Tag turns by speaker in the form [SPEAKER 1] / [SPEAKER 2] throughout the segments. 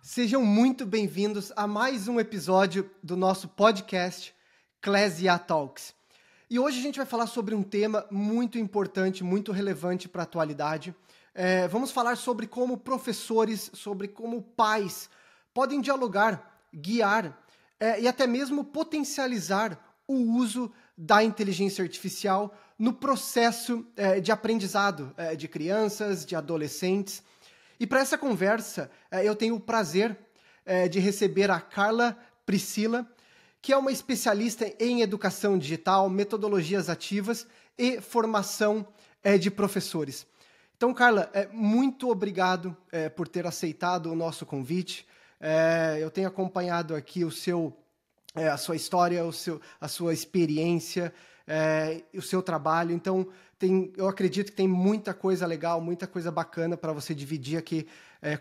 [SPEAKER 1] Sejam muito bem-vindos a mais um episódio do nosso podcast Clésia Talks. E hoje a gente vai falar sobre um tema muito importante, muito relevante para a atualidade. Vamos falar sobre como professores, sobre como pais podem dialogar, guiar e até mesmo potencializar o uso da inteligência artificial no processo de aprendizado de crianças, de adolescentes. E para essa conversa, eu tenho o prazer de receber a Carla Priscilla, que é uma especialista em educação digital, metodologias ativas e formação de professores. Então, Carla, muito obrigado por ter aceitado o nosso convite. Eu tenho acompanhado aqui a sua história, a sua experiência, o seu trabalho. Então, eu acredito que tem muita coisa legal, muita coisa bacana para você dividir aqui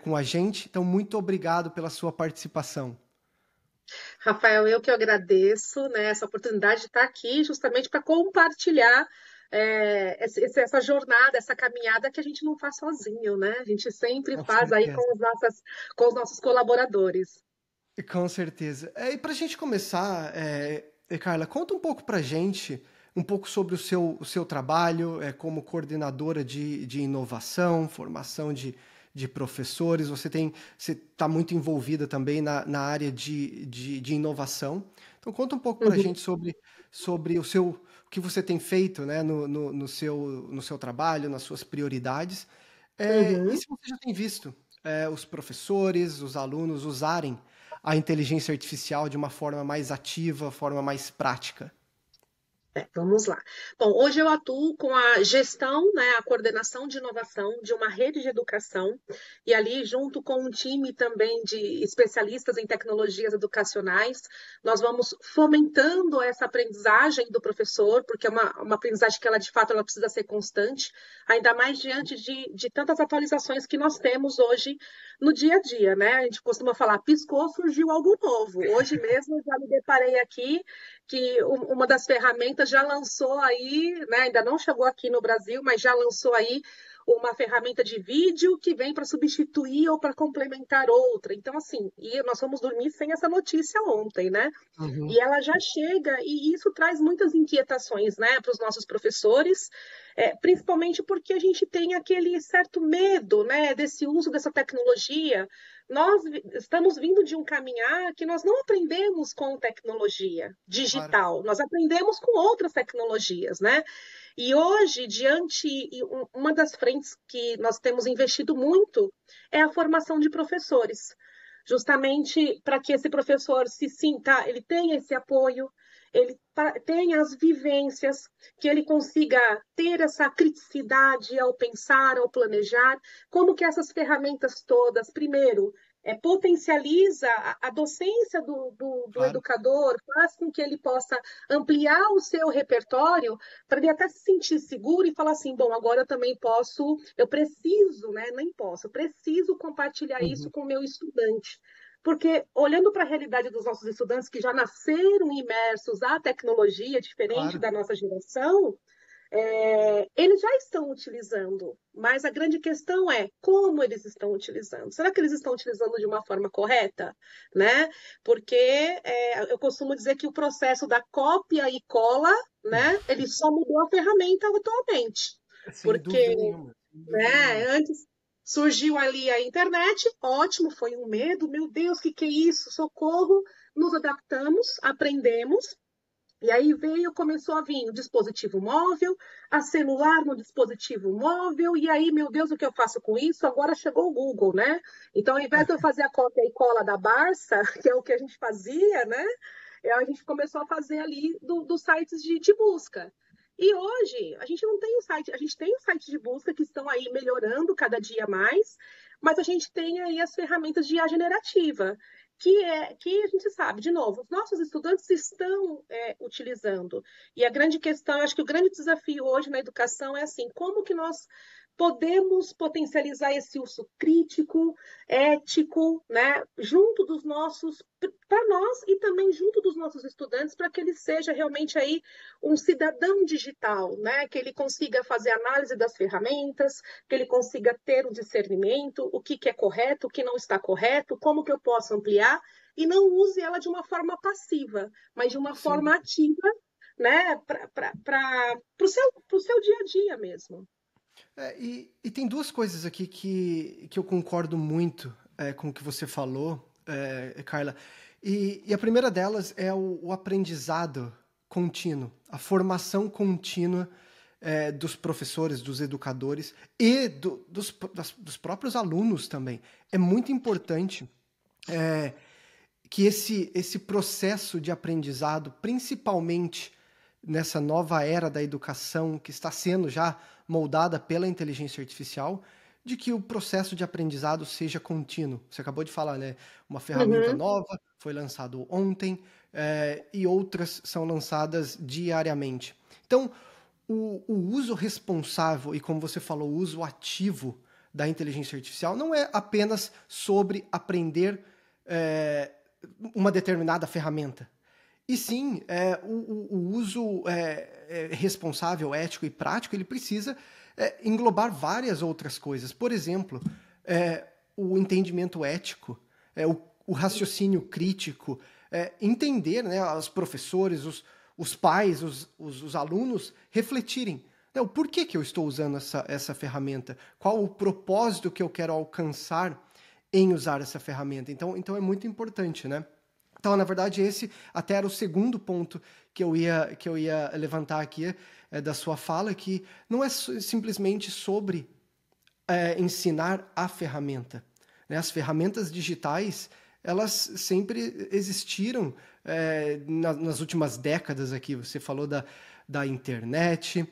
[SPEAKER 1] com a gente. Então, muito obrigado pela sua participação.
[SPEAKER 2] Rafael, eu que agradeço, né, essa oportunidade de estar aqui justamente para compartilhar essa jornada, essa caminhada que a gente não faz sozinho, né? A gente sempre
[SPEAKER 1] Com
[SPEAKER 2] faz aí
[SPEAKER 1] certeza.
[SPEAKER 2] com os nossos colaboradores.
[SPEAKER 1] Com certeza. E para a gente começar, Carla, conta um pouco para a gente, um pouco sobre o seu trabalho como coordenadora de inovação, formação de professores. Você está muito envolvida também na área de inovação. Então, conta um pouco para a
[SPEAKER 2] Uhum,
[SPEAKER 1] gente sobre o que você tem feito, né, no seu trabalho, nas suas prioridades. E
[SPEAKER 2] uhum.
[SPEAKER 1] se você já tem visto os professores, os alunos usarem a inteligência artificial de uma forma mais ativa, forma mais prática.
[SPEAKER 2] Vamos lá. Bom, hoje eu atuo com a gestão, né, a coordenação de inovação de uma rede de educação, e ali, junto com um time também de especialistas em tecnologias educacionais, nós vamos fomentando essa aprendizagem do professor, porque é uma aprendizagem que ela, de fato, ela precisa ser constante, ainda mais diante de tantas atualizações que nós temos hoje no dia a dia, né? A gente costuma falar, piscou, surgiu algo novo. Hoje mesmo eu já me deparei aqui que uma das ferramentas já lançou aí, né, ainda não chegou aqui no Brasil, mas já lançou aí uma ferramenta de vídeo que vem para substituir ou para complementar outra. Então, assim, e nós fomos dormir sem essa notícia ontem, né?
[SPEAKER 1] Uhum.
[SPEAKER 2] E ela já chega, e isso traz muitas inquietações, né, para os nossos professores, principalmente porque a gente tem aquele certo medo, né, desse uso dessa tecnologia. Nós estamos vindo de um caminhar que nós não aprendemos com tecnologia
[SPEAKER 1] Claro.
[SPEAKER 2] digital, nós aprendemos com outras tecnologias, né? E hoje, uma das frentes que nós temos investido muito é a formação de professores, justamente para que esse professor se sinta, ele tenha esse apoio, ele tenha as vivências, que ele consiga ter essa criticidade ao pensar, ao planejar, como que essas ferramentas todas, primeiro, potencializa a docência do
[SPEAKER 1] Claro.
[SPEAKER 2] educador, faz com que ele possa ampliar o seu repertório, para ele até se sentir seguro e falar assim, bom, agora eu também posso, eu preciso, né? Nem posso, eu preciso compartilhar isso
[SPEAKER 1] Uhum.
[SPEAKER 2] com o meu estudante. Porque, olhando para a realidade dos nossos estudantes que já nasceram imersos à tecnologia, diferente
[SPEAKER 1] Claro.
[SPEAKER 2] da nossa geração, eles já estão utilizando, mas a grande questão é como eles estão utilizando. Será que eles estão utilizando de uma forma correta? Né? Porque eu costumo dizer que o processo da cópia e cola, né, ele só mudou a ferramenta atualmente.
[SPEAKER 1] Sem
[SPEAKER 2] Porque,
[SPEAKER 1] dúvida nenhuma. Sem dúvida nenhuma.
[SPEAKER 2] né, antes surgiu ali a internet, ótimo, foi um medo, meu Deus, que é isso? Socorro, nos adaptamos, aprendemos, e aí começou a vir o dispositivo móvel, a celular no dispositivo móvel, e aí, meu Deus, o que eu faço com isso? Agora chegou o Google, né? Então, ao invés de eu fazer a cópia e cola da Barça, que é o que a gente fazia, né? A gente começou a fazer ali dos sites de busca. E hoje, a gente não tem o site, a gente tem os sites de busca que estão aí melhorando cada dia mais, mas a gente tem aí as ferramentas de IA generativa, que a gente sabe, de novo, os nossos estudantes estão utilizando. E a grande questão, eu acho que o grande desafio hoje na educação é assim, como que nós podemos potencializar esse uso crítico, ético, né, junto dos nossos, para nós e também junto dos nossos estudantes, para que ele seja realmente aí um cidadão digital, né, que ele consiga fazer análise das ferramentas, que ele consiga ter o discernimento, o que é correto, o que não está correto, como que eu posso ampliar, e não use ela de uma forma passiva, mas de uma
[SPEAKER 1] Sim.
[SPEAKER 2] forma ativa, né, para o seu dia a dia mesmo.
[SPEAKER 1] E tem duas coisas aqui que eu concordo muito com o que você falou, Carla. E a primeira delas é o aprendizado contínuo, a formação contínua dos professores, dos educadores e dos próprios alunos também. É muito importante que esse processo de aprendizado, principalmente nessa nova era da educação que está sendo já moldada pela inteligência artificial, de que o processo de aprendizado seja contínuo. Você acabou de falar, né? Uma ferramenta
[SPEAKER 2] Uhum.
[SPEAKER 1] nova foi lançada ontem, e outras são lançadas diariamente. Então, o uso responsável e, como você falou, o uso ativo da inteligência artificial não é apenas sobre aprender uma determinada ferramenta. E sim, o uso responsável, ético e prático, ele precisa englobar várias outras coisas. Por exemplo, o entendimento ético, o raciocínio crítico, entender, né, os professores, os pais, os alunos refletirem. Né, o porquê que eu estou usando essa ferramenta? Qual o propósito que eu quero alcançar em usar essa ferramenta? Então é muito importante, né? Então, na verdade, esse até era o segundo ponto que eu ia levantar aqui da sua fala, que não é simplesmente sobre ensinar a ferramenta. Né? As ferramentas digitais, elas sempre existiram nas últimas décadas aqui. Você falou da internet,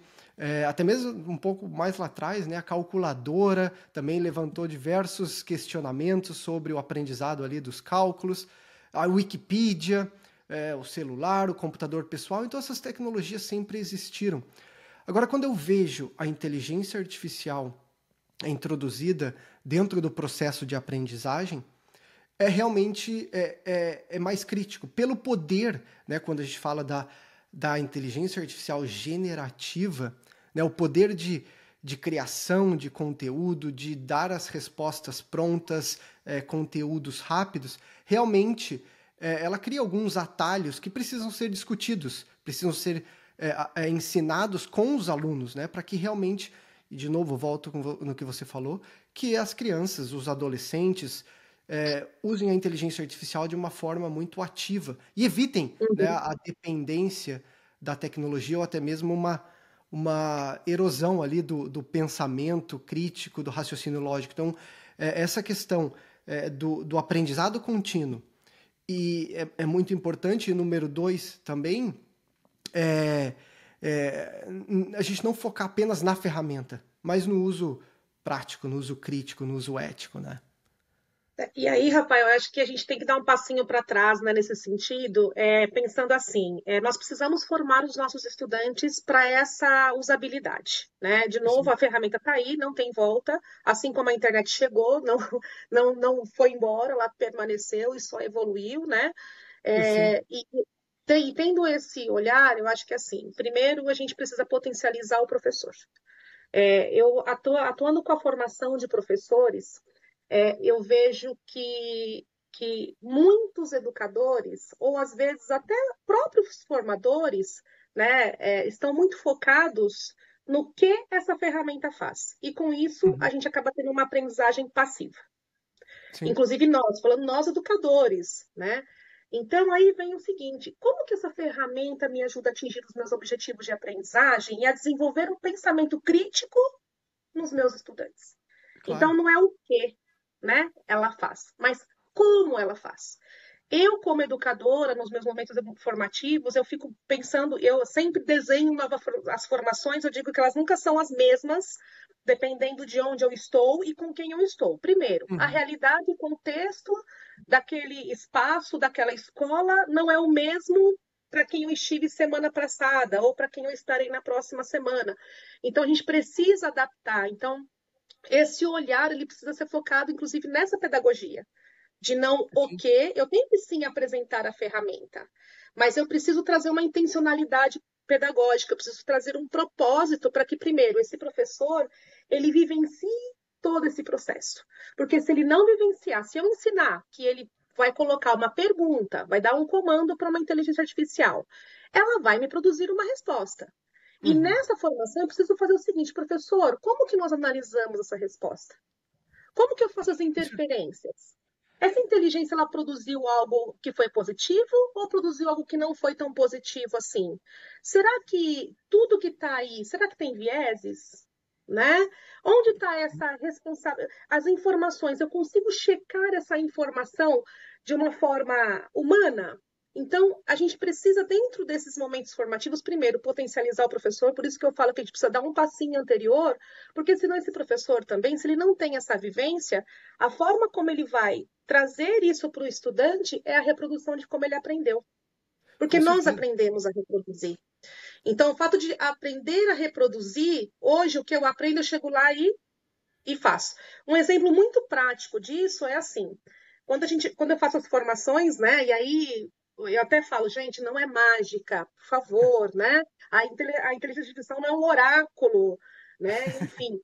[SPEAKER 1] até mesmo um pouco mais lá atrás, né? A calculadora também levantou diversos questionamentos sobre o aprendizado ali dos cálculos, a Wikipedia, o celular, o computador pessoal. Então essas tecnologias sempre existiram. Agora, quando eu vejo a inteligência artificial introduzida dentro do processo de aprendizagem, realmente mais crítico. Pelo poder, né, quando a gente fala da inteligência artificial generativa, né, o poder de criação de conteúdo, de dar as respostas prontas, conteúdos rápidos, realmente ela cria alguns atalhos que precisam ser discutidos, precisam ser ensinados com os alunos, né, para que realmente, e de novo volto no que você falou, que as crianças, os adolescentes, usem a inteligência artificial de uma forma muito ativa e evitem, né,
[SPEAKER 2] Uhum.
[SPEAKER 1] a dependência da tecnologia ou até mesmo uma erosão ali do pensamento crítico, do raciocínio lógico. Então, essa questão do aprendizado contínuo e é muito importante. E número 2 também, a gente não focar apenas na ferramenta, mas no uso prático, no uso crítico, no uso ético, né?
[SPEAKER 2] E aí, Rafael, eu acho que a gente tem que dar um passinho para trás, né, nesse sentido, pensando assim, nós precisamos formar os nossos estudantes para essa usabilidade, né? De novo,
[SPEAKER 1] Sim,
[SPEAKER 2] a ferramenta está aí, não tem volta, assim como a internet chegou, não foi embora, ela permaneceu e só evoluiu, né?
[SPEAKER 1] sim,
[SPEAKER 2] E tendo esse olhar, eu acho que assim, primeiro a gente precisa potencializar o professor. Eu atuando com a formação de professores, eu vejo que muitos educadores, ou às vezes até próprios formadores, né, estão muito focados no que essa ferramenta faz. E com isso, a
[SPEAKER 1] uhum,
[SPEAKER 2] gente acaba tendo uma aprendizagem passiva.
[SPEAKER 1] sim,
[SPEAKER 2] Inclusive nós, falando nós educadores, né? Então aí vem o seguinte: como que essa ferramenta me ajuda a atingir os meus objetivos de aprendizagem e a desenvolver um pensamento crítico nos meus estudantes? Então
[SPEAKER 1] claro.
[SPEAKER 2] não é o que, né, ela faz, mas como ela faz. Eu, como educadora, nos meus momentos formativos, eu fico pensando, eu sempre desenho as formações, eu digo que elas nunca são as mesmas, dependendo de onde eu estou e com quem eu estou. Primeiro, a
[SPEAKER 1] Uhum,
[SPEAKER 2] realidade e o contexto daquele espaço, daquela escola, não é o mesmo para quem eu estive semana passada ou para quem eu estarei na próxima semana. Então, a gente precisa adaptar. Então, esse olhar ele precisa ser focado, inclusive, nessa pedagogia. De não o quê, eu tenho que sim apresentar a ferramenta, mas eu preciso trazer uma intencionalidade pedagógica, eu preciso trazer um propósito para que, primeiro, esse professor, ele vivencie todo esse processo. Porque se ele não vivenciar, se eu ensinar que ele vai colocar uma pergunta, vai dar um comando para uma inteligência artificial, ela vai me produzir uma resposta. E nessa formação eu preciso fazer o seguinte, professor, como que nós analisamos essa resposta? Como que eu faço as interferências? Essa inteligência, ela produziu algo que foi positivo ou produziu algo que não foi tão positivo assim? Será que tudo que está aí, será que tem vieses? Né? Onde está essa responsabilidade? As informações, eu consigo checar essa informação de uma forma humana? Então, a gente precisa, dentro desses momentos formativos, primeiro, potencializar o professor, por isso que eu falo que a gente precisa dar um passinho anterior, porque senão esse professor também, se ele não tem essa vivência, a forma como ele vai trazer isso para o estudante é a reprodução de como ele aprendeu. Porque nós aprendemos a reproduzir. Então, o fato de aprender a reproduzir, hoje o que eu aprendo, eu chego lá e faço. Um exemplo muito prático disso é assim, quando eu faço as formações, né, e aí eu até falo, gente, não é mágica, por favor, né? A inteligência artificial não é um oráculo, né? Enfim,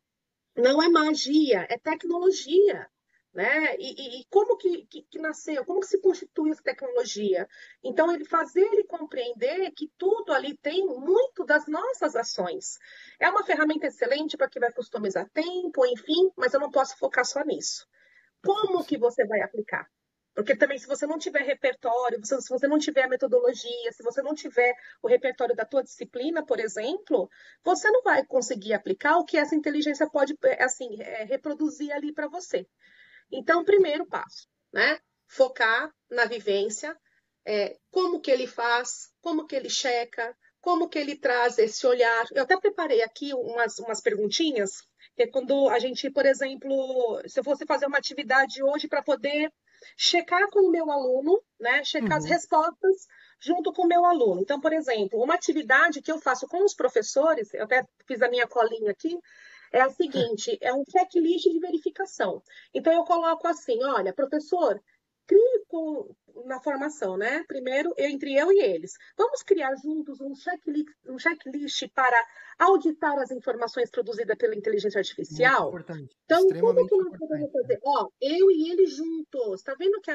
[SPEAKER 2] não é magia, é tecnologia, né? E como que nasceu? Como que se constitui essa tecnologia? Então, fazer ele compreender que tudo ali tem muito das nossas ações. É uma ferramenta excelente para quem vai customizar tempo, enfim, mas eu não posso focar só nisso. Como que você vai aplicar? Porque também, se você não tiver repertório, se você não tiver a metodologia, se você não tiver o repertório da tua disciplina, por exemplo, você não vai conseguir aplicar o que essa inteligência pode, assim, reproduzir ali para você. Então, primeiro passo, né? Focar na vivência, como que ele faz, como que ele checa, como que ele traz esse olhar. Eu até preparei aqui umas perguntinhas, que é quando a gente, por exemplo, se eu fosse fazer uma atividade hoje para poder checar com o meu aluno, né? Checar as respostas junto com o meu aluno. Então, por exemplo, uma atividade que eu faço com os professores, eu até fiz a minha colinha aqui, é a seguinte, é um checklist de verificação. Então, eu coloco assim, olha, professor, crie na formação, né? Primeiro, entre eu e eles. Vamos criar juntos um checklist para auditar as informações produzidas pela inteligência artificial?
[SPEAKER 1] Muito importante.
[SPEAKER 2] Então, como
[SPEAKER 1] Extremamente
[SPEAKER 2] que nós podemos fazer? Ó, eu e ele juntos. Está vendo que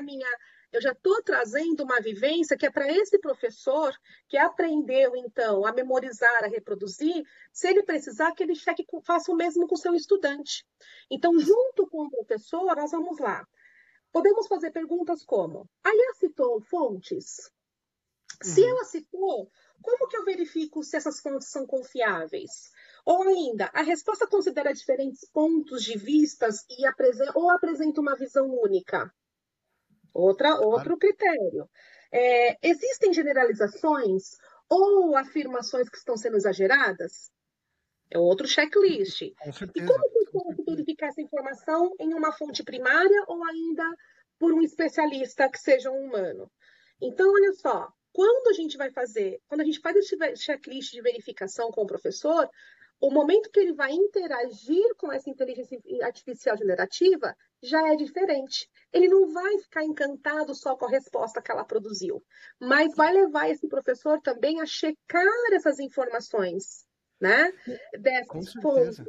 [SPEAKER 2] eu já estou trazendo uma vivência que é para esse professor que aprendeu, então, a memorizar, a reproduzir, se ele precisar, que ele cheque, faça o mesmo com o seu estudante. Então, junto com o professor, nós vamos lá. Podemos fazer perguntas como: a IA citou fontes? Se ela citou, como que eu verifico se essas fontes são confiáveis? Ou ainda, a resposta considera diferentes pontos de vistas ou apresenta uma visão única? Outro critério. Existem generalizações ou afirmações que estão sendo exageradas? É outro checklist.
[SPEAKER 1] Com
[SPEAKER 2] E
[SPEAKER 1] certeza.
[SPEAKER 2] como que eu posso verificar essa informação em uma fonte primária ou ainda por um especialista que seja um humano? Então, olha só, quando a gente faz esse checklist de verificação com o professor, o momento que ele vai interagir com essa inteligência artificial generativa já é diferente. Ele não vai ficar encantado só com a resposta que ela produziu, mas vai levar esse professor também a checar essas informações, né? Dessas fontes,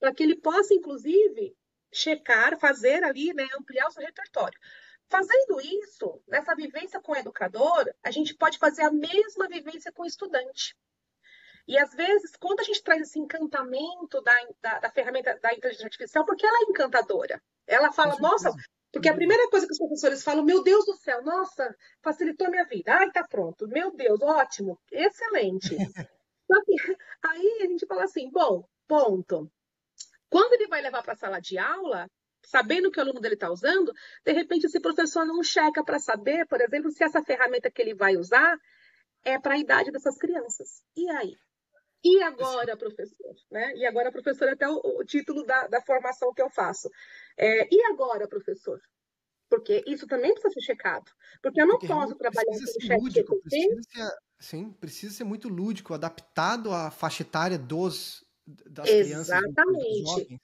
[SPEAKER 2] para que ele possa, inclusive, checar, fazer ali, né, ampliar o seu repertório. Fazendo isso, nessa vivência com o educador, a gente pode fazer a mesma vivência com o estudante. E, às vezes, quando a gente traz esse encantamento da ferramenta da inteligência artificial, porque ela é encantadora. Ela fala, nossa, porque a primeira coisa que os professores falam, meu Deus do céu, nossa, facilitou a minha vida. Ai, tá pronto. Meu Deus, ótimo, excelente. Só que aí a gente fala assim, bom, ponto. Quando ele vai levar para a sala de aula, sabendo que o aluno dele está usando, de repente esse professor não checa para saber, por exemplo, se essa ferramenta que ele vai usar é para a idade dessas crianças. E aí? E agora, professor? Né? E agora, professor, é até o título da formação que eu faço. E agora, professor? Porque isso também precisa ser checado. Porque eu não posso trabalhar com o chat GPT.
[SPEAKER 1] Precisa ser muito lúdico, adaptado à faixa etária das
[SPEAKER 2] crianças. Exatamente.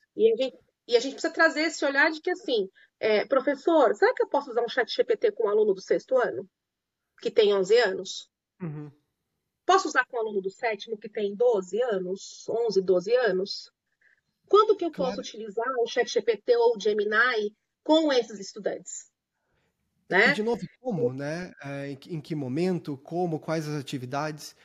[SPEAKER 2] E a gente precisa trazer esse olhar de que, assim, professor, será que eu posso usar um chat GPT com um aluno do 6º ano, que tem 11 anos?
[SPEAKER 1] Uhum.
[SPEAKER 2] Posso usar com um aluno do 7º, que tem 12 anos, 11, 12 anos? Quando que eu posso
[SPEAKER 1] Claro.
[SPEAKER 2] utilizar o chat GPT ou o Gemini com esses estudantes?
[SPEAKER 1] E
[SPEAKER 2] Né?
[SPEAKER 1] de novo, como, né? Em que momento, como, quais as atividades.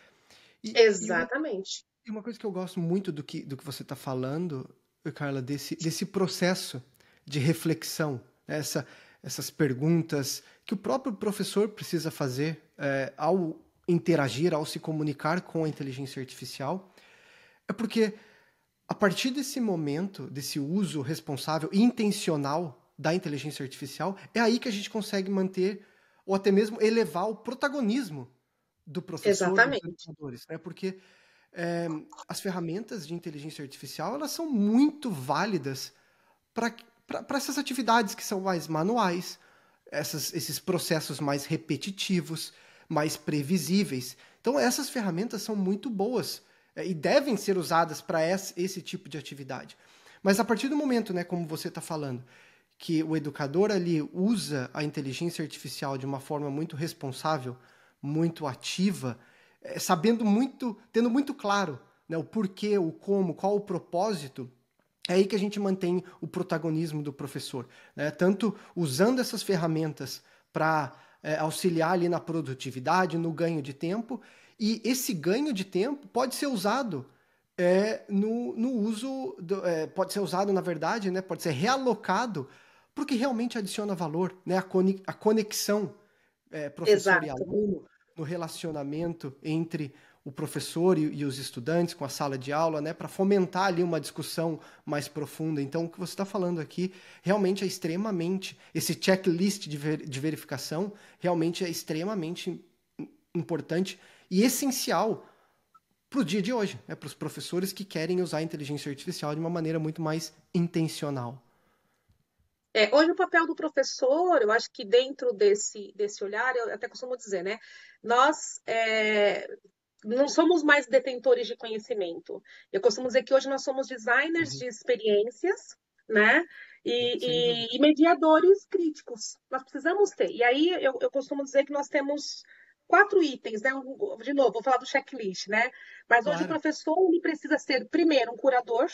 [SPEAKER 1] E
[SPEAKER 2] Exatamente.
[SPEAKER 1] uma coisa que eu gosto muito do que você está falando, Carla, desse processo de reflexão, né? Essas perguntas que o próprio professor precisa fazer ao interagir, ao se comunicar com a inteligência artificial, é porque a partir desse momento, desse uso responsável e intencional da inteligência artificial, é aí que a gente consegue manter ou até mesmo elevar o protagonismo do professor, dos
[SPEAKER 2] Exatamente.
[SPEAKER 1] educadores, né? Porque as ferramentas de inteligência artificial elas são muito válidas para essas atividades que são mais manuais, esses processos mais repetitivos, mais previsíveis. Então, essas ferramentas são muito boas e devem ser usadas para esse tipo de atividade. Mas a partir do momento, né, como você está falando, que o educador ali usa a inteligência artificial de uma forma muito responsável, muito ativa, sabendo muito, tendo muito claro, né, o porquê, o como, qual o propósito, é aí que a gente mantém o protagonismo do professor, né? Tanto usando essas ferramentas para auxiliar ali na produtividade, no ganho de tempo, e esse ganho de tempo pode ser usado no uso, pode ser usado, na verdade, né? Pode ser realocado para o que realmente adiciona valor, né? A conexão professor e
[SPEAKER 2] Exato.
[SPEAKER 1] aluno, no relacionamento entre o professor e os estudantes com a sala de aula, né, para fomentar ali uma discussão mais profunda. Então, o que você está falando aqui realmente é extremamente, esse checklist de verificação realmente é extremamente importante e essencial para o dia de hoje, né, para os professores que querem usar a inteligência artificial de uma maneira muito mais intencional.
[SPEAKER 2] Hoje o papel do professor, eu acho que dentro desse olhar, eu até costumo dizer, né? Nós não somos mais detentores de conhecimento. Eu costumo dizer que hoje nós somos designers
[SPEAKER 1] Uhum.
[SPEAKER 2] de experiências, né?
[SPEAKER 1] Sem dúvida.
[SPEAKER 2] E mediadores críticos. Nós precisamos ter. E aí eu costumo dizer que nós temos 4 itens, né? De novo, vou falar do checklist, né? Mas hoje o
[SPEAKER 1] Claro.
[SPEAKER 2] professor ele precisa ser, primeiro, um curador,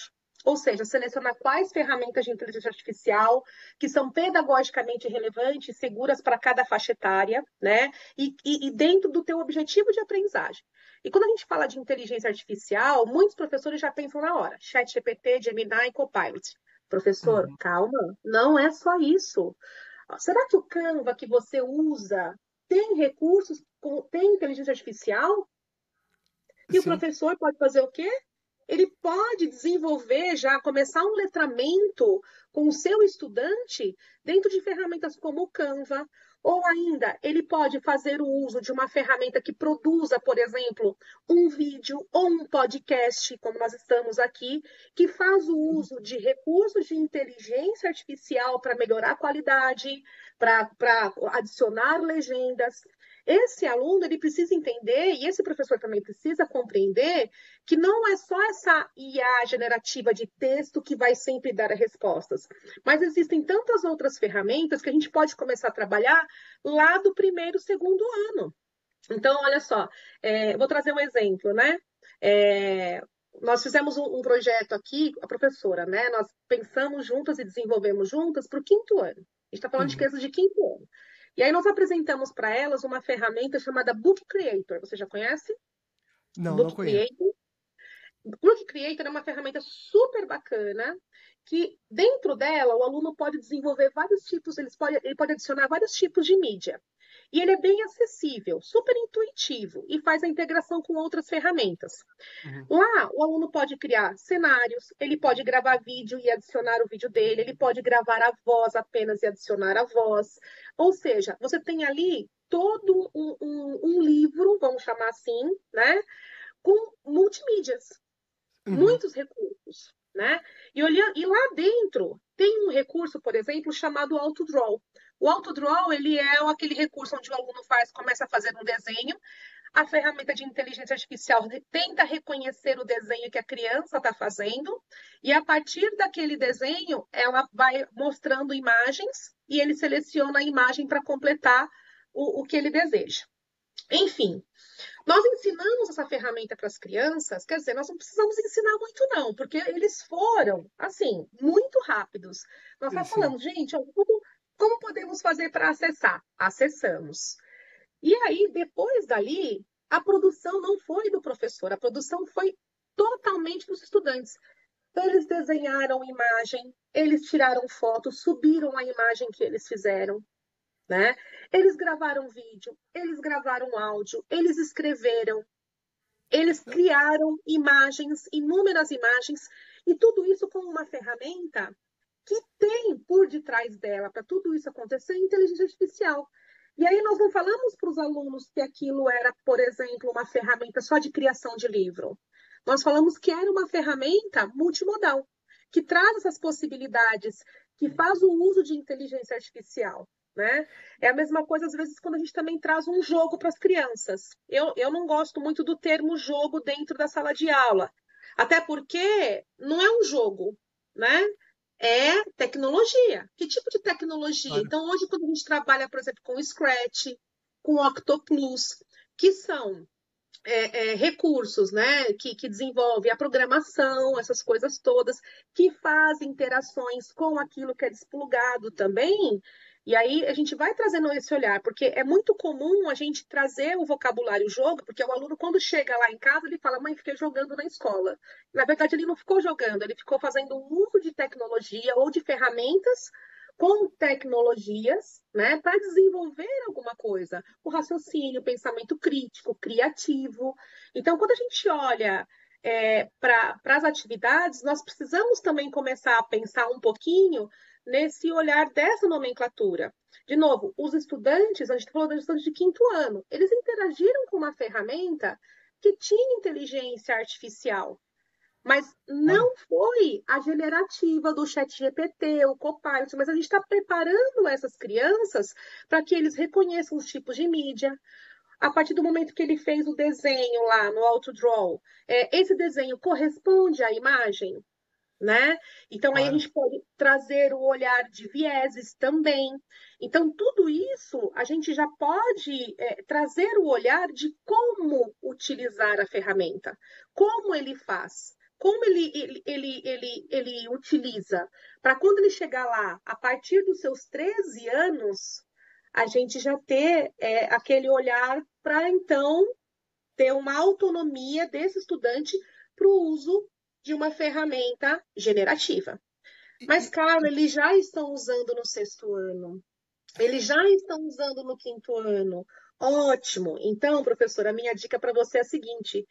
[SPEAKER 2] ou seja, selecionar quais ferramentas de inteligência artificial que são pedagogicamente relevantes, seguras para cada faixa etária, né? E dentro do teu objetivo de aprendizagem. E quando a gente fala de inteligência artificial, muitos professores já pensam na hora, ChatGPT, Gemini, Copilot. Professor,
[SPEAKER 1] Uhum.
[SPEAKER 2] calma, não é só isso. Será que o Canva que você usa tem recursos, tem inteligência artificial? E o
[SPEAKER 1] Sim.
[SPEAKER 2] professor pode fazer o quê? Ele pode desenvolver, já começar um letramento com o seu estudante dentro de ferramentas como o Canva, ou ainda ele pode fazer o uso de uma ferramenta que produza, por exemplo, um vídeo ou um podcast, como nós estamos aqui, que faz o uso de recursos de inteligência artificial para melhorar a qualidade, para adicionar legendas. Esse aluno ele precisa entender, e esse professor também precisa compreender, que não é só essa IA generativa de texto que vai sempre dar as respostas, mas existem tantas outras ferramentas que a gente pode começar a trabalhar lá do 1º, 2º ano. Então, olha só, vou trazer um exemplo, né? Nós fizemos um projeto aqui, a professora, né? Nós pensamos juntas e desenvolvemos juntas para o 5º ano. A gente está falando de
[SPEAKER 1] Uhum.
[SPEAKER 2] crianças de 5º ano. E aí nós apresentamos para elas uma ferramenta chamada Book Creator. Você já conhece?
[SPEAKER 1] Não
[SPEAKER 2] Book
[SPEAKER 1] conheço.
[SPEAKER 2] Creator. Book Creator é uma ferramenta super bacana que dentro dela o aluno pode desenvolver vários tipos, ele pode adicionar vários tipos de mídia. E ele é bem acessível, super intuitivo e faz a integração com outras ferramentas.
[SPEAKER 1] Uhum.
[SPEAKER 2] Lá, o aluno pode criar cenários, ele pode gravar vídeo e adicionar o vídeo dele, ele pode gravar a voz apenas e adicionar a voz. Ou seja, você tem ali todo um livro, vamos chamar assim, né? Com multimídias,
[SPEAKER 1] Uhum.
[SPEAKER 2] muitos recursos, né? E lá dentro tem um recurso, por exemplo, chamado AutoDraw. O AutoDraw, ele é aquele recurso onde o aluno começa a fazer um desenho. A ferramenta de inteligência artificial tenta reconhecer o desenho que a criança está fazendo, e a partir daquele desenho, ela vai mostrando imagens e ele seleciona a imagem para completar o que ele deseja. Enfim, nós ensinamos essa ferramenta para as crianças, quer dizer, nós não precisamos ensinar muito, não, porque eles foram, assim, muito rápidos. Nós só
[SPEAKER 1] Sim.
[SPEAKER 2] falamos, gente, como podemos fazer para acessar? Acessamos. E aí, depois dali, a produção não foi do professor, a produção foi totalmente dos estudantes. Eles desenharam imagem, eles tiraram foto, subiram a imagem que eles fizeram, né? Eles gravaram vídeo, eles gravaram áudio, eles escreveram, eles criaram imagens, inúmeras imagens, e tudo isso com uma ferramenta que tem por detrás dela, para tudo isso acontecer, inteligência artificial. E aí nós não falamos para os alunos que aquilo era, por exemplo, uma ferramenta só de criação de livro. Nós falamos que era uma ferramenta multimodal, que traz essas possibilidades, que faz o uso de inteligência artificial. Né? É a mesma coisa, às vezes, quando a gente também traz um jogo para as crianças. Eu não gosto muito do termo jogo dentro da sala de aula, até porque não é um jogo, né? É tecnologia. Que tipo de tecnologia?
[SPEAKER 1] Claro.
[SPEAKER 2] Então, hoje, quando a gente trabalha, por exemplo, com o Scratch, com o Octopus, que são recursos, né, que desenvolvem a programação, essas coisas todas, que fazem interações com aquilo que é desplugado também. E aí a gente vai trazendo esse olhar, porque é muito comum a gente trazer o vocabulário jogo, porque o aluno, quando chega lá em casa, ele fala, mãe, fiquei jogando na escola. Na verdade, ele não ficou jogando, ele ficou fazendo um uso de tecnologia ou de ferramentas com tecnologias, né, para desenvolver alguma coisa, o raciocínio, o pensamento crítico, criativo. Então, quando a gente olha para as atividades, nós precisamos também começar a pensar um pouquinho nesse olhar dessa nomenclatura. De novo, os estudantes, a gente falou dos estudantes de quinto ano, eles interagiram com uma ferramenta que tinha inteligência artificial, mas
[SPEAKER 1] Claro.
[SPEAKER 2] não foi a generativa do ChatGPT, o Copilot, mas a gente está preparando essas crianças para que eles reconheçam os tipos de mídia. A partir do momento que ele fez o desenho lá no AutoDraw, esse desenho corresponde à imagem, né? Então aí a
[SPEAKER 1] Claro.
[SPEAKER 2] gente pode trazer o olhar de vieses também. Então tudo isso a gente já pode trazer o olhar de como utilizar a ferramenta, como ele faz, como ele utiliza, para quando ele chegar lá, a partir dos seus 13 anos, a gente já ter aquele olhar para então ter uma autonomia desse estudante para o uso de uma ferramenta generativa.
[SPEAKER 1] E,
[SPEAKER 2] Mas,
[SPEAKER 1] e-
[SPEAKER 2] claro, eles já estão usando no sexto ano, eles já estão usando no quinto ano. Ótimo. Então, professora, a minha dica para você é a seguinte: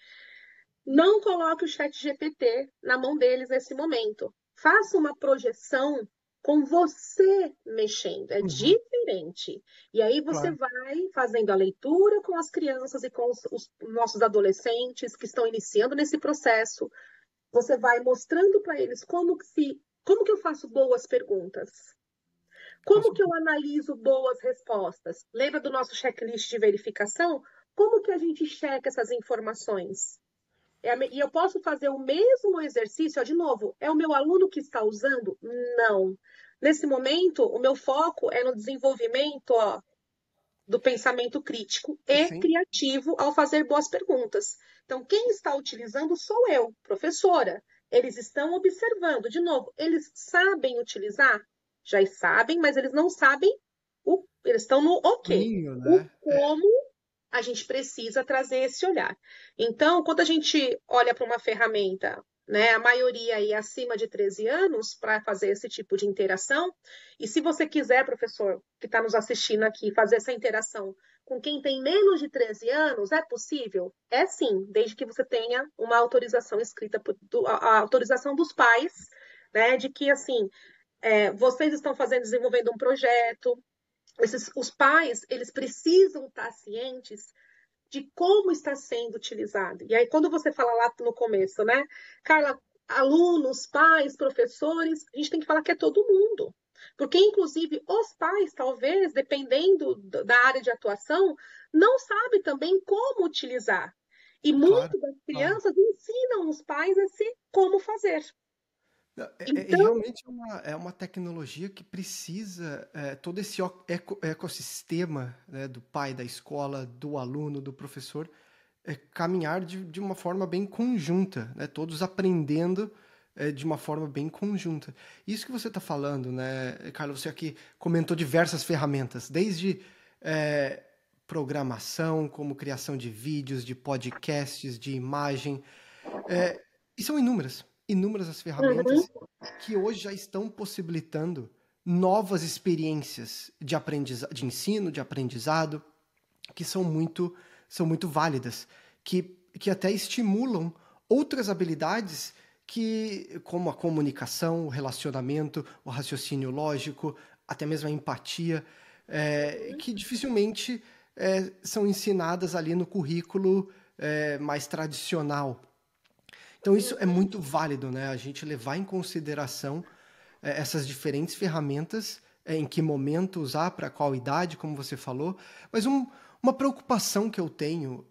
[SPEAKER 2] não coloque o chat GPT na mão deles nesse momento. Faça uma projeção com você mexendo. É
[SPEAKER 1] Uhum,
[SPEAKER 2] diferente. E aí você
[SPEAKER 1] claro.
[SPEAKER 2] vai fazendo a leitura com as crianças e com os nossos adolescentes que estão iniciando nesse processo. Você vai mostrando para eles como que eu faço boas perguntas. Como
[SPEAKER 1] Cons-
[SPEAKER 2] que eu analiso boas respostas? Lembra do nosso checklist de verificação? Como que a gente checa essas informações? E eu posso fazer o mesmo exercício, ó, de novo, é o meu aluno que está usando? Não. Nesse momento, o meu foco é no desenvolvimento, ó, do pensamento crítico e
[SPEAKER 1] Sim.
[SPEAKER 2] criativo ao fazer boas perguntas. Então, quem está utilizando sou eu, professora. Eles estão observando. De novo, eles sabem utilizar? Já sabem, mas eles não sabem eles estão no o quê?
[SPEAKER 1] Caminho,
[SPEAKER 2] O
[SPEAKER 1] né?
[SPEAKER 2] como a gente precisa trazer esse olhar. Então, quando a gente olha para uma ferramenta, né, a maioria aí acima de 13 anos, para fazer esse tipo de interação, e se você quiser, professor, que está nos assistindo aqui, fazer essa interação com quem tem menos de 13 anos, é possível? É sim, desde que você tenha uma autorização escrita, a autorização dos pais, né, de que, assim, vocês estão desenvolvendo um projeto, os pais, eles precisam estar cientes de como está sendo utilizado. E aí, quando você fala lá no começo, né, Carla, alunos, pais, professores, a gente tem que falar que é todo mundo. Porque, inclusive, os pais, talvez, dependendo da área de atuação, não sabem também como utilizar. E
[SPEAKER 1] Claro,
[SPEAKER 2] muitas das
[SPEAKER 1] claro.
[SPEAKER 2] crianças ensinam os pais a se como fazer. Então,
[SPEAKER 1] Realmente é uma tecnologia que precisa, todo esse ecossistema, né, do pai, da escola, do aluno, do professor, caminhar de uma forma bem conjunta, né? Todos aprendendo de uma forma bem conjunta. Isso que você está falando, né, Carlos? Você aqui comentou diversas ferramentas, desde eh, programação, como criação de vídeos, de podcasts, de imagem, e são inúmeras, inúmeras as
[SPEAKER 2] uhum,
[SPEAKER 1] ferramentas que hoje já estão possibilitando novas experiências de ensino, de aprendizado, que são muito válidas, que até estimulam outras habilidades como a comunicação, o relacionamento, o raciocínio lógico, até mesmo a empatia, que dificilmente são ensinadas ali no currículo mais tradicional. Então isso é
[SPEAKER 2] uhum.
[SPEAKER 1] muito válido, né? A gente levar em consideração essas diferentes ferramentas, em que momento usar, para qual idade, como você falou. Mas uma preocupação que eu tenho,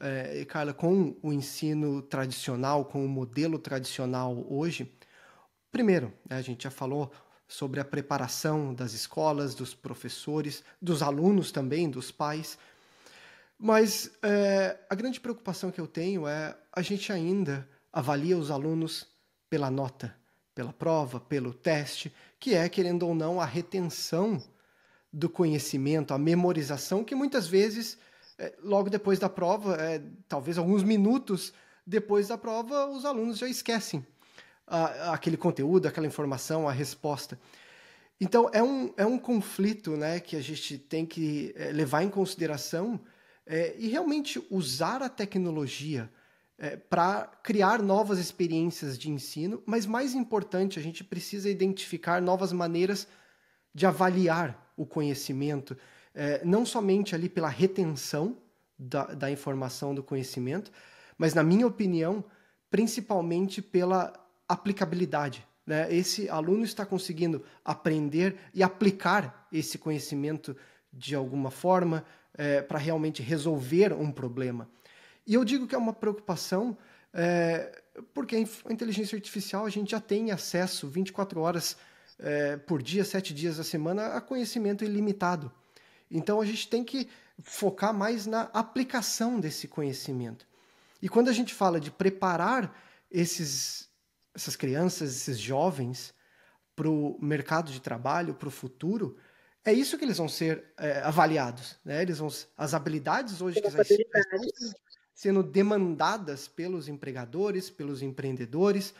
[SPEAKER 1] Carla, com o ensino tradicional, com o modelo tradicional hoje, primeiro, né, a gente já falou sobre a preparação das escolas, dos professores, dos alunos também, dos pais, mas a grande preocupação que eu tenho é a gente ainda avalia os alunos pela nota, pela prova, pelo teste, que é, querendo ou não, a retenção do conhecimento, a memorização, que muitas vezes, logo depois da prova, talvez alguns minutos depois da prova, os alunos já esquecem aquele conteúdo, aquela informação, a resposta. Então, é um conflito, né, que a gente tem que levar em consideração e realmente usar a tecnologia para criar novas experiências de ensino, mas mais importante, a gente precisa identificar novas maneiras de avaliar o conhecimento, não somente ali pela retenção da informação do conhecimento, mas, na minha opinião, principalmente pela aplicabilidade. Né? Esse aluno está conseguindo aprender e aplicar esse conhecimento de alguma forma para realmente resolver um problema. E eu digo que é uma preocupação porque a inteligência artificial a gente já tem acesso 24 horas por dia, 7 dias da semana, a conhecimento ilimitado. Então a gente tem que focar mais na aplicação desse conhecimento. E quando a gente fala de preparar essas crianças, esses jovens para o mercado de trabalho, para o futuro, é isso que eles vão ser avaliados. Né? As habilidades hoje que já estão
[SPEAKER 2] Habilidades.
[SPEAKER 1] sendo demandadas pelos empregadores, pelos empreendedores,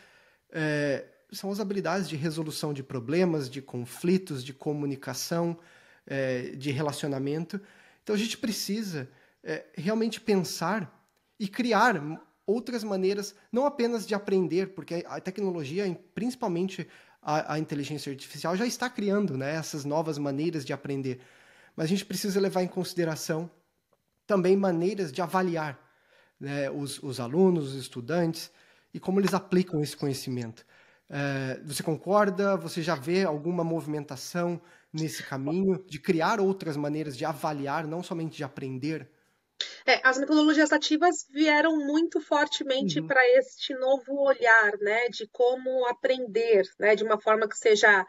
[SPEAKER 1] são as habilidades de resolução de problemas, de conflitos, de comunicação, de relacionamento. Então a gente precisa realmente pensar e criar outras maneiras, não apenas de aprender, porque a tecnologia, principalmente a inteligência artificial, já está criando, né, essas novas maneiras de aprender. Mas a gente precisa levar em consideração também maneiras de avaliar, né, os alunos, os estudantes, e como eles aplicam esse conhecimento. Você concorda? Você já vê alguma movimentação nesse caminho de criar outras maneiras de avaliar, não somente de aprender?
[SPEAKER 2] As metodologias ativas vieram muito fortemente
[SPEAKER 1] Uhum.
[SPEAKER 2] para este novo olhar, né, de como aprender, né, de uma forma que seja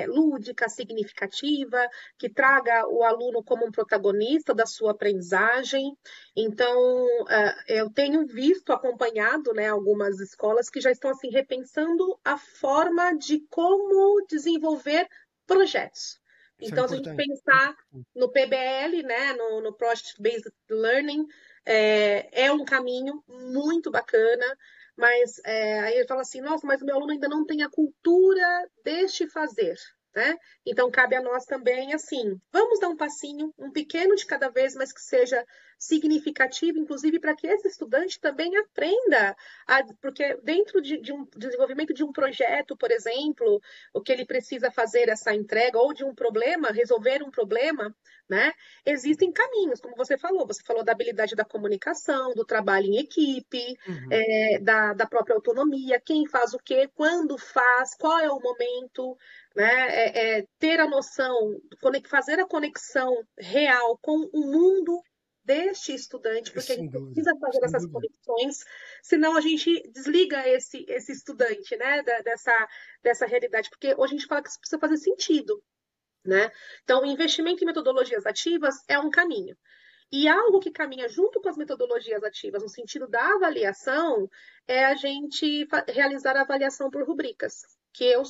[SPEAKER 2] lúdica, significativa, que traga o aluno como um protagonista da sua aprendizagem. Então, eu tenho visto, acompanhado, né, algumas escolas que já estão assim repensando a forma de como desenvolver projetos.
[SPEAKER 1] Isso é
[SPEAKER 2] Então, se a gente
[SPEAKER 1] importante. Muito
[SPEAKER 2] pensar
[SPEAKER 1] importante.
[SPEAKER 2] no PBL, né, no Project Based Learning, é um caminho muito bacana, mas aí ele fala assim, nossa, mas o meu aluno ainda não tem a cultura deste fazer, né? Então cabe a nós também, assim, vamos dar um passinho, um pequeno de cada vez, mas que seja significativa, inclusive para que esse estudante também aprenda, porque dentro de um desenvolvimento de um projeto, por exemplo, o que ele precisa fazer essa entrega, ou de um problema, resolver um problema, né? Existem caminhos, como você falou da habilidade da comunicação, do trabalho em equipe,
[SPEAKER 1] Uhum.
[SPEAKER 2] da própria autonomia, quem faz o quê, quando faz, qual é o momento, né? Ter a noção, fazer a conexão real com o mundo deste estudante, porque a
[SPEAKER 1] Sem
[SPEAKER 2] gente
[SPEAKER 1] dúvida,
[SPEAKER 2] precisa fazer
[SPEAKER 1] sem
[SPEAKER 2] essas
[SPEAKER 1] dúvida.
[SPEAKER 2] conexões, senão a gente desliga esse estudante, né, dessa realidade, porque hoje a gente fala que isso precisa fazer sentido, né? Então, o investimento em metodologias ativas é um caminho. E algo que caminha junto com as metodologias ativas, no sentido da avaliação, é a gente realizar a avaliação por rubricas, que eu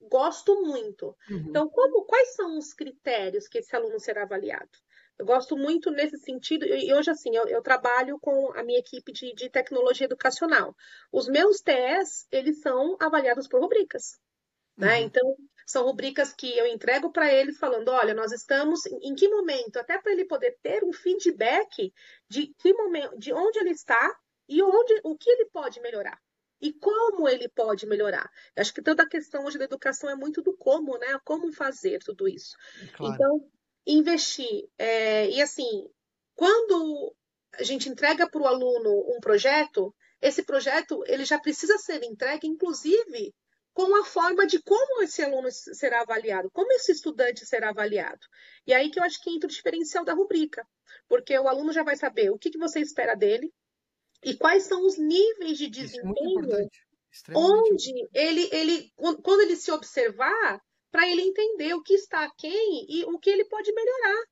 [SPEAKER 2] gosto muito.
[SPEAKER 1] Uhum.
[SPEAKER 2] Então, quais são os critérios que esse aluno será avaliado? Eu gosto muito nesse sentido, e hoje, assim, eu trabalho com a minha equipe de tecnologia educacional. Os meus TEs, eles são avaliados por rubricas, né?
[SPEAKER 1] Uhum.
[SPEAKER 2] Então, são rubricas que eu entrego para eles falando, olha, nós estamos em que momento, até para ele poder ter um feedback de que momento, de onde ele está e o que ele pode melhorar. E como ele pode melhorar. Eu acho que toda a questão hoje da educação é muito do como, né? Como fazer tudo isso.
[SPEAKER 1] Claro.
[SPEAKER 2] Então, investir. E assim, quando a gente entrega para o aluno um projeto, esse projeto ele já precisa ser entregue, inclusive, com a forma de como esse aluno será avaliado, como esse estudante será avaliado. E aí que eu acho que entra o diferencial da rubrica, porque o aluno já vai saber o que você espera dele e quais são os níveis de
[SPEAKER 1] Isso é muito
[SPEAKER 2] desempenho
[SPEAKER 1] importante, extremamente
[SPEAKER 2] onde
[SPEAKER 1] importante.
[SPEAKER 2] quando ele se observar, para ele entender o que está aquém e o que ele pode melhorar.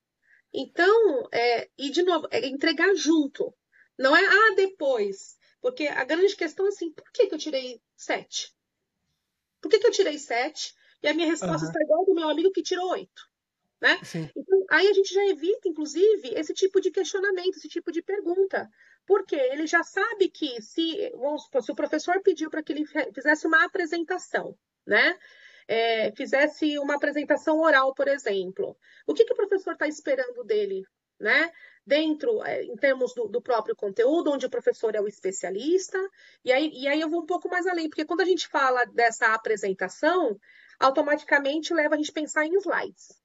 [SPEAKER 2] Então, e de novo, entregar junto. Não é, depois. Porque a grande questão é assim, por que eu tirei 7? Por que eu tirei 7? E a minha resposta
[SPEAKER 1] Aham.
[SPEAKER 2] está igual do meu amigo que tirou 8, né?
[SPEAKER 1] Sim.
[SPEAKER 2] Então, aí a gente já evita, inclusive, esse tipo de questionamento, esse tipo de pergunta. Porque ele já sabe que se o professor pediu para que ele fizesse uma apresentação, né? Fizesse uma apresentação oral, por exemplo. O que o professor está esperando dele, né? Dentro, em termos do próprio conteúdo, onde o professor é o especialista, e aí eu vou um pouco mais além, porque quando a gente fala dessa apresentação, automaticamente leva a gente a pensar em slides.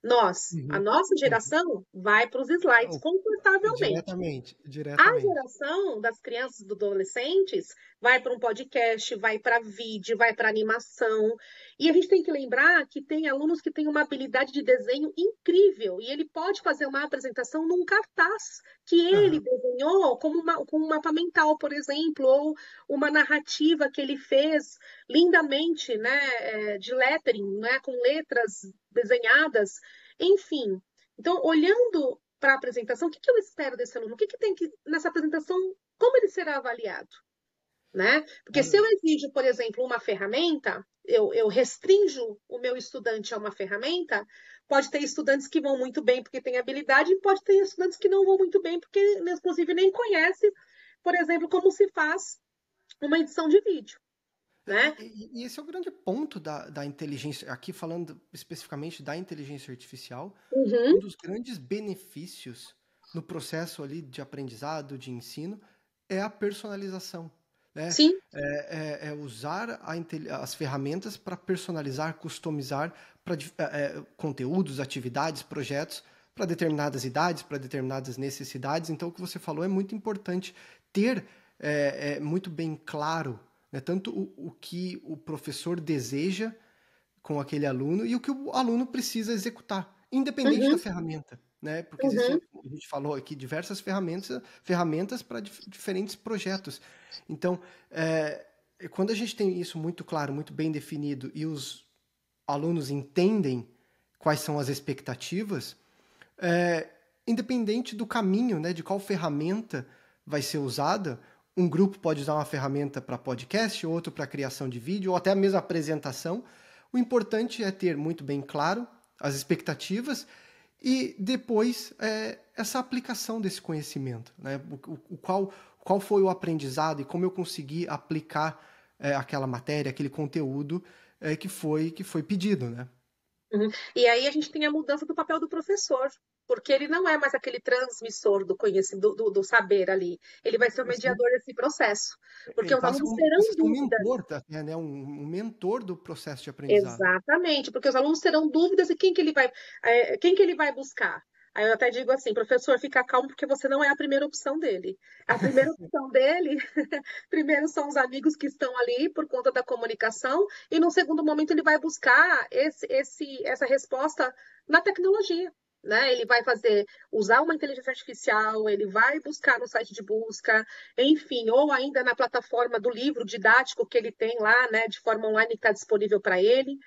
[SPEAKER 2] A
[SPEAKER 1] Uhum.
[SPEAKER 2] nossa
[SPEAKER 1] Uhum.
[SPEAKER 2] geração vai para os slides
[SPEAKER 1] Oh,
[SPEAKER 2] confortavelmente.
[SPEAKER 1] diretamente,
[SPEAKER 2] A
[SPEAKER 1] diretamente.
[SPEAKER 2] geração das crianças e dos adolescentes vai para um podcast, vai para vídeo, vai para animação. E a gente tem que lembrar que tem alunos que têm uma habilidade de desenho incrível e ele pode fazer uma apresentação num cartaz que ele
[SPEAKER 1] Aham.
[SPEAKER 2] desenhou com um mapa mental, por exemplo, ou uma narrativa que ele fez lindamente, né, de lettering, né, com letras desenhadas, enfim. Então, olhando para a apresentação, o que eu espero desse aluno? O que tem que, nessa apresentação, como ele será avaliado? Né? Porque se eu
[SPEAKER 1] Claro.
[SPEAKER 2] exijo, por exemplo, uma ferramenta, eu restringo o meu estudante a uma ferramenta, pode ter estudantes que vão muito bem porque têm habilidade, e pode ter estudantes que não vão muito bem porque, inclusive, nem conhece, por exemplo, como se faz uma edição de vídeo. Né?
[SPEAKER 1] E esse é o grande ponto da inteligência, aqui falando especificamente da inteligência artificial, um
[SPEAKER 2] Uhum,
[SPEAKER 1] dos grandes benefícios no processo ali de aprendizado, de ensino, é a personalização, né?
[SPEAKER 2] sim.
[SPEAKER 1] É usar as ferramentas para personalizar, customizar para conteúdos, atividades, projetos para determinadas idades, para determinadas necessidades. Então, o que você falou é muito importante ter muito bem claro, né, tanto o que o professor deseja com aquele aluno e o que o aluno precisa executar, independente da
[SPEAKER 2] Uhum,
[SPEAKER 1] ferramenta, né? Porque
[SPEAKER 2] uhum,
[SPEAKER 1] existem, a gente falou aqui, diversas ferramentas para diferentes projetos. Então, quando a gente tem isso muito claro, muito bem definido e os alunos entendem quais são as expectativas, independente do caminho, né, de qual ferramenta vai ser usada, um grupo pode usar uma ferramenta para podcast, outro para criação de vídeo, ou até a mesma apresentação. O importante é ter muito bem claro as expectativas e depois essa aplicação desse conhecimento, né? Qual foi o aprendizado e como eu consegui aplicar aquela matéria, aquele conteúdo que foi pedido, né?
[SPEAKER 2] uhum. E aí a gente tem a mudança do papel do professor. porque ele não é mais aquele transmissor do conhecimento, do saber ali. Ele vai ser o
[SPEAKER 1] Sim.
[SPEAKER 2] mediador desse processo, porque
[SPEAKER 1] Ele
[SPEAKER 2] os
[SPEAKER 1] passa
[SPEAKER 2] alunos
[SPEAKER 1] a
[SPEAKER 2] terão
[SPEAKER 1] ser um
[SPEAKER 2] dúvidas.
[SPEAKER 1] mentor, tá, né? Um mentor do processo de aprendizado.
[SPEAKER 2] Exatamente, porque os alunos terão dúvidas e quem que ele vai buscar? Aí eu até digo assim, professor, fica calmo porque você não é a primeira opção dele. A primeira opção dele, primeiro são os amigos que estão ali por conta da comunicação, e no segundo momento ele vai buscar essa resposta na tecnologia. Né? Ele vai usar uma inteligência artificial, ele vai buscar no site de busca, enfim, ou ainda na plataforma do livro didático que ele tem lá, né, de forma online que está disponível para ele.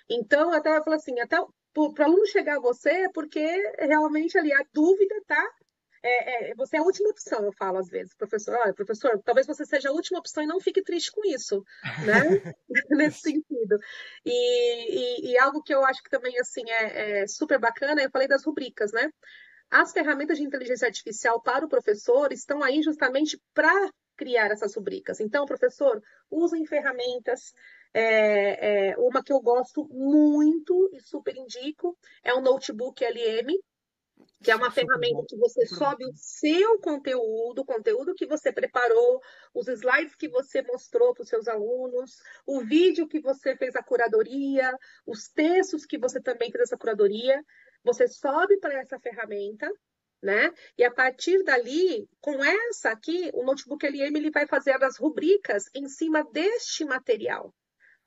[SPEAKER 2] Então, até eu falo assim, até para o aluno chegar a você, é porque realmente ali a dúvida tá. Você é a última opção, eu falo às vezes, professor. Olha, professor, talvez você seja a última opção e não fique triste com isso, né? Nesse sentido. E algo que eu acho que também assim é super bacana, eu falei das rubricas, né? As ferramentas de inteligência artificial para o professor estão aí justamente para criar essas rubricas. Então, professor, usem ferramentas. Uma que eu gosto muito e super indico é o Notebook LM, que é uma
[SPEAKER 1] Super
[SPEAKER 2] ferramenta
[SPEAKER 1] bom.
[SPEAKER 2] que você
[SPEAKER 1] Super
[SPEAKER 2] sobe o
[SPEAKER 1] bacana.
[SPEAKER 2] seu conteúdo, o conteúdo que você preparou, os slides que você mostrou para os seus alunos, o vídeo que você fez a curadoria, os textos que você também fez essa curadoria. Você sobe para essa ferramenta, né? E a partir dali, com essa aqui, o Notebook LM ele vai fazer as rubricas em cima deste material.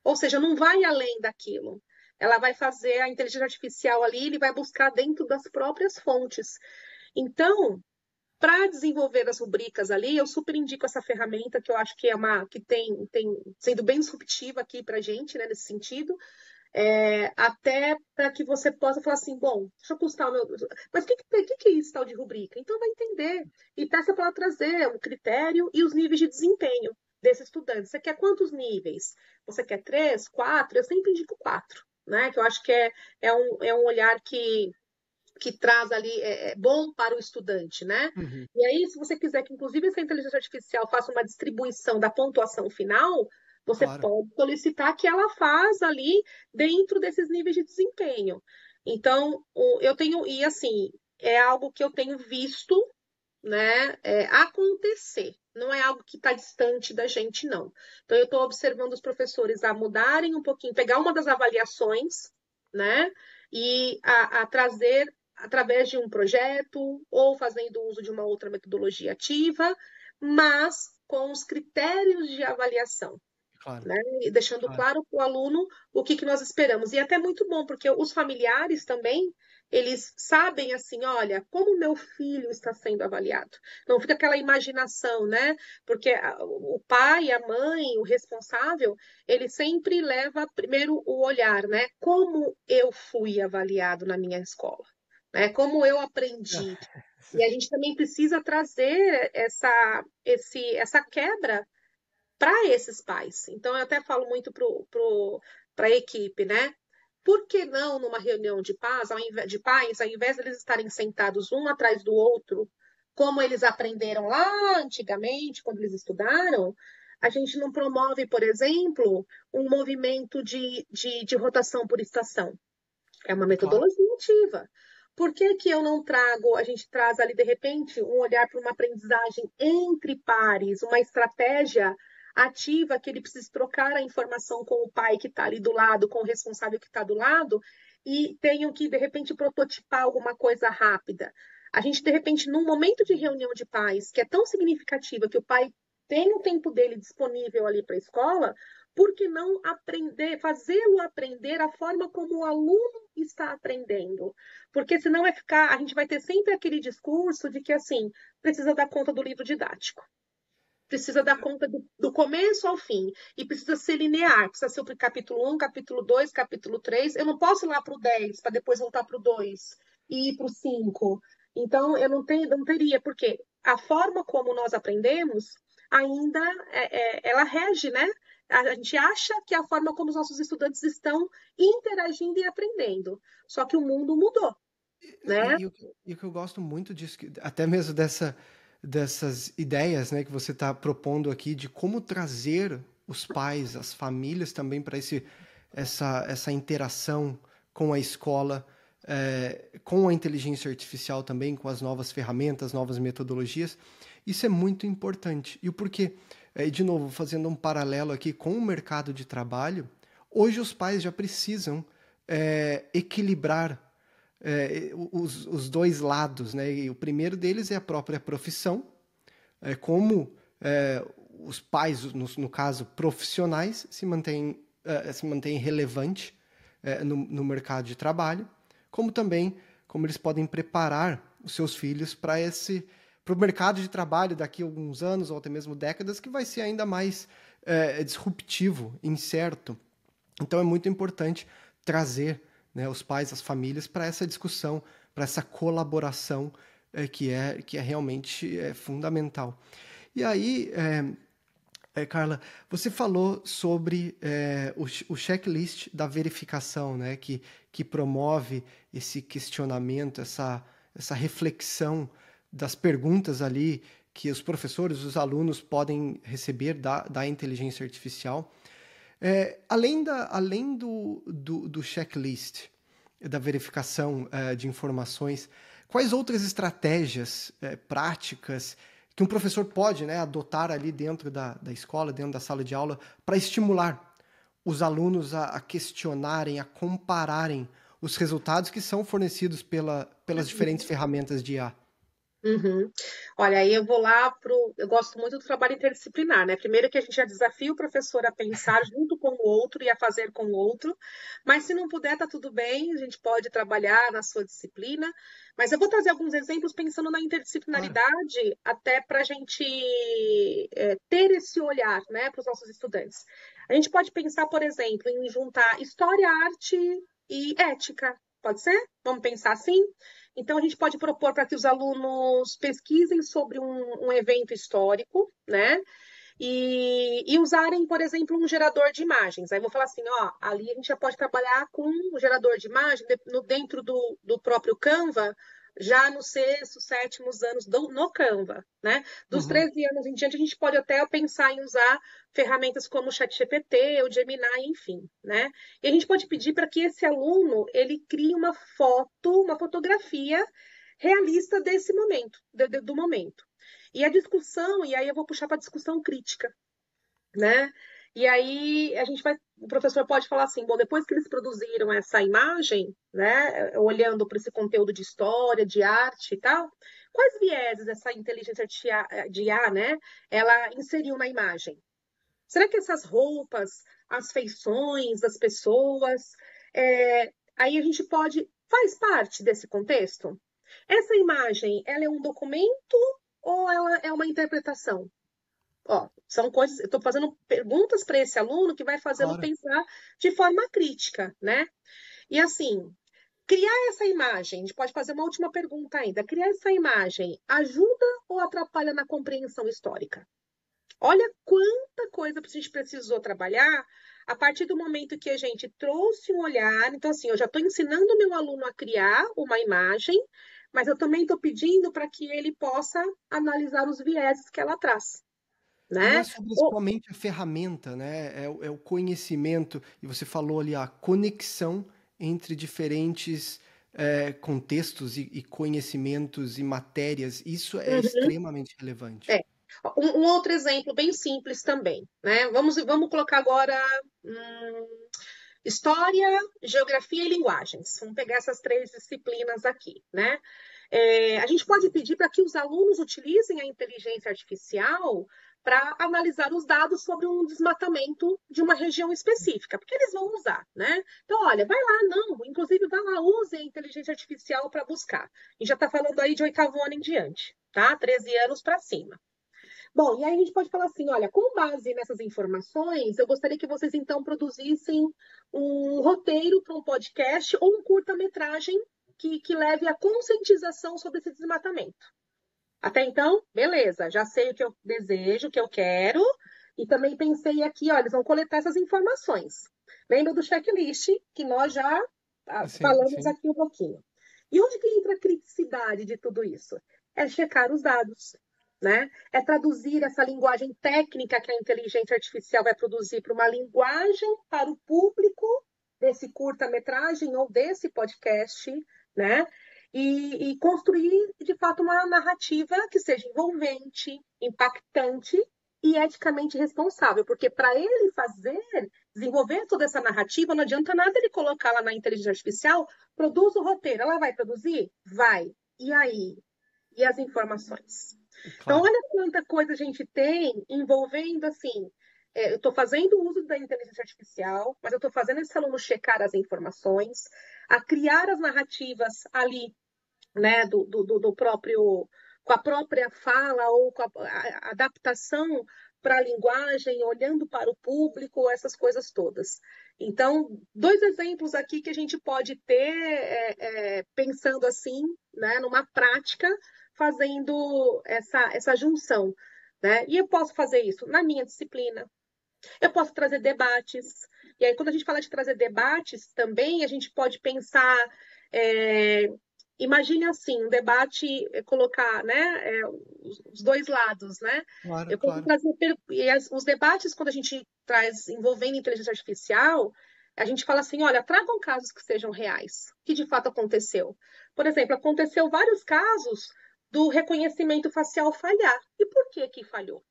[SPEAKER 2] Ou seja, não vai além daquilo. Ela vai fazer a inteligência artificial ali, ele vai buscar dentro das próprias fontes. Então, para desenvolver as rubricas ali, eu super indico essa ferramenta que eu acho que é uma que tem sendo bem disruptiva aqui para a gente, né, nesse sentido. Até para que você possa falar assim, bom, deixa eu custar o meu. Mas o que é isso tal de rubrica? Então vai entender e peça para ela trazer um critério e os níveis de desempenho desse estudante. Você quer quantos níveis? Você quer 3, 4? Eu sempre indico 4, né? Que eu acho que é um olhar que traz ali, é bom para o estudante, né?
[SPEAKER 1] Uhum,
[SPEAKER 2] E aí, se você quiser que, inclusive, essa inteligência artificial faça uma distribuição da pontuação final, você
[SPEAKER 1] claro.
[SPEAKER 2] pode solicitar que ela faça ali dentro desses níveis de desempenho. Então, eu tenho, e assim, é algo que eu tenho visto, né, acontecer. Não é algo que está distante da gente, não. Então, eu estou observando os professores a mudarem um pouquinho, pegar uma das avaliações, né, e a trazer através de um projeto ou fazendo uso de uma outra metodologia ativa, mas com os critérios de avaliação,
[SPEAKER 1] Claro,
[SPEAKER 2] né? E deixando
[SPEAKER 1] claro.
[SPEAKER 2] claro para o aluno o que nós esperamos. E é até muito bom, porque os familiares também, eles sabem assim, olha, como meu filho está sendo avaliado. Não fica aquela imaginação, né? Porque o pai, a mãe, o responsável, ele sempre leva primeiro o olhar, né? Como eu fui avaliado na minha escola, né? Como eu aprendi. E a gente também precisa trazer essa quebra para esses pais. Então, eu até falo muito para a equipe, né? Por que não, numa reunião de paz, de pais, ao invés de eles estarem sentados um atrás do outro, como eles aprenderam lá antigamente, quando eles estudaram, a gente não promove, por exemplo, um movimento de rotação por estação. É uma
[SPEAKER 1] Claro.
[SPEAKER 2] metodologia ativa. Por que que eu não trago, a gente traz ali, de repente, um olhar para uma aprendizagem entre pares, uma estratégia ativa que ele precisa trocar a informação com o pai que está ali do lado, com o responsável que está do lado, e tenham que, de repente, prototipar alguma coisa rápida. A gente, de repente, num momento de reunião de pais, que é tão significativa que o pai tem o tempo dele disponível ali para a escola, por que não aprender, fazê-lo aprender a forma como o aluno está aprendendo? Porque senão a gente vai ter sempre aquele discurso de que assim, precisa dar conta do livro didático. Precisa dar conta do começo ao fim. E precisa ser linear. Precisa ser o capítulo 1, capítulo 2, capítulo 3. Eu não posso ir lá para o 10 para depois voltar para o 2 e ir para o 5. Então, eu não teria, porque a forma como nós aprendemos ainda ela rege, né? A gente acha que é a forma como os nossos estudantes estão interagindo e aprendendo. Só que o mundo mudou, né?
[SPEAKER 1] E o que eu gosto muito disso, até mesmo dessas ideias, né, que você está propondo aqui, de como trazer os pais, as famílias também para essa interação com a escola, com a inteligência artificial também, com as novas ferramentas, novas metodologias. Isso é muito importante. E o porquê? De novo, fazendo um paralelo aqui com o mercado de trabalho, hoje os pais já precisam equilibrar os dois lados, né? E o primeiro deles é a própria profissão, como os pais, no caso profissionais, se mantêm relevantes no mercado de trabalho, como também como eles podem preparar os seus filhos para o mercado de trabalho daqui a alguns anos ou até mesmo décadas, que vai ser ainda mais disruptivo, incerto. Então é muito importante trazer, né, os pais, as famílias para essa discussão, para essa colaboração que é realmente fundamental. E aí, Carla, você falou sobre o checklist da verificação, né, que promove esse questionamento, essa reflexão das perguntas ali que os professores, os alunos podem receber da inteligência artificial. Além do checklist, da verificação de informações, quais outras estratégias práticas que um professor pode, né, adotar ali dentro da escola, dentro da sala de aula, para estimular os alunos a questionarem, a compararem os resultados que são fornecidos pelas diferentes ferramentas de IA?
[SPEAKER 2] Uhum. Olha, aí eu vou lá Eu gosto muito do trabalho interdisciplinar, né? Primeiro que a gente já desafia o professor a pensar junto com o outro e a fazer com o outro, mas se não puder, tá tudo bem, a gente pode trabalhar na sua disciplina. Mas eu vou trazer alguns exemplos pensando na
[SPEAKER 1] Claro.
[SPEAKER 2] interdisciplinaridade, até para a gente ter esse olhar, né, para os nossos estudantes. A gente pode pensar, por exemplo, em juntar história, arte e ética. Pode ser? Vamos pensar assim? Então, a gente pode propor para que os alunos pesquisem sobre um evento histórico, né? E usarem, por exemplo, um gerador de imagens. Aí eu vou falar assim, ó, ali a gente já pode trabalhar com um gerador de imagem dentro do próprio Canva, já nos sextos, sétimos anos no Canva, né? Dos
[SPEAKER 1] Uhum.
[SPEAKER 2] 13 anos em diante, a gente pode até pensar em usar ferramentas como o ChatGPT, o Gemini, enfim, né? E a gente pode pedir para que esse aluno, ele crie uma fotografia realista desse momento, do momento. E a discussão, e aí eu vou puxar para a discussão crítica, né? E aí o professor pode falar assim, bom, depois que eles produziram essa imagem, né, olhando para esse conteúdo de história, de arte e tal, quais vieses essa inteligência de IA, né, ela inseriu na imagem? Será que essas roupas, as feições das pessoas, aí a gente faz parte desse contexto? Essa imagem, ela é um documento ou ela é uma interpretação? Ó, são coisas, eu estou fazendo perguntas para esse aluno que vai fazê-lo
[SPEAKER 1] Claro.
[SPEAKER 2] pensar de forma crítica, né? E assim, criar essa imagem, a gente pode fazer uma última pergunta ainda. Criar essa imagem ajuda ou atrapalha na compreensão histórica? Olha quanta coisa a gente precisou trabalhar a partir do momento que a gente trouxe um olhar. Então, assim, eu já estou ensinando o meu aluno a criar uma imagem, mas eu também estou pedindo para que ele possa analisar os vieses que ela traz,
[SPEAKER 1] E não
[SPEAKER 2] né?
[SPEAKER 1] é sobre somente a ferramenta, né? É o conhecimento, e você falou ali a conexão entre diferentes contextos e conhecimentos e matérias. Isso é
[SPEAKER 2] Uhum.
[SPEAKER 1] extremamente relevante.
[SPEAKER 2] É. Um outro exemplo bem simples também, né? Vamos colocar agora história, geografia e linguagens. Vamos pegar essas três disciplinas aqui, né? A gente pode pedir para que os alunos utilizem a inteligência artificial para analisar os dados sobre um desmatamento de uma região específica, porque eles vão usar, né? Então, olha, vai lá, não, inclusive vai lá, use a inteligência artificial para buscar. A gente já está falando aí de 8º ano em diante, tá? 13 anos para cima. Bom, e aí a gente pode falar assim, olha, com base nessas informações, eu gostaria que vocês então produzissem um roteiro para um podcast ou um curta-metragem que leve à conscientização sobre esse desmatamento. Até então, beleza, já sei o que eu desejo, o que eu quero, e também pensei aqui, olha, eles vão coletar essas informações. Lembra do checklist que nós já
[SPEAKER 1] Sim,
[SPEAKER 2] falamos
[SPEAKER 1] sim.
[SPEAKER 2] aqui um pouquinho. E onde que entra a criticidade de tudo isso? É checar os dados, né? É traduzir essa linguagem técnica que a inteligência artificial vai produzir para uma linguagem para o público desse curta-metragem ou desse podcast né? E construir, de fato, uma narrativa que seja envolvente, impactante e eticamente responsável. Porque para ele desenvolver toda essa narrativa, não adianta nada ele colocar lá na inteligência artificial, produz o roteiro. Ela vai produzir? Vai. E aí? E as informações? Então,
[SPEAKER 1] Claro.
[SPEAKER 2] olha quanta coisa a gente tem envolvendo, assim, eu estou fazendo uso da inteligência artificial, mas eu estou fazendo esse aluno checar as informações, a criar as narrativas ali, né, do próprio, com a própria fala ou com a adaptação para a linguagem, olhando para o público, essas coisas todas. Então, dois exemplos aqui que a gente pode ter pensando assim, né, numa prática, fazendo essa junção. Né? E eu posso fazer isso na minha disciplina, eu posso trazer debates. E aí, quando a gente fala de trazer debates, também a gente pode pensar. É, imagine assim, um debate, colocar, né, os dois lados, né?
[SPEAKER 1] Claro,
[SPEAKER 2] Eu posso
[SPEAKER 1] claro.
[SPEAKER 2] trazer os debates quando a gente traz envolvendo inteligência artificial, a gente fala assim, olha, tragam casos que sejam reais, que de fato aconteceu. Por exemplo, aconteceu vários casos do reconhecimento facial falhar. E por que que falhou?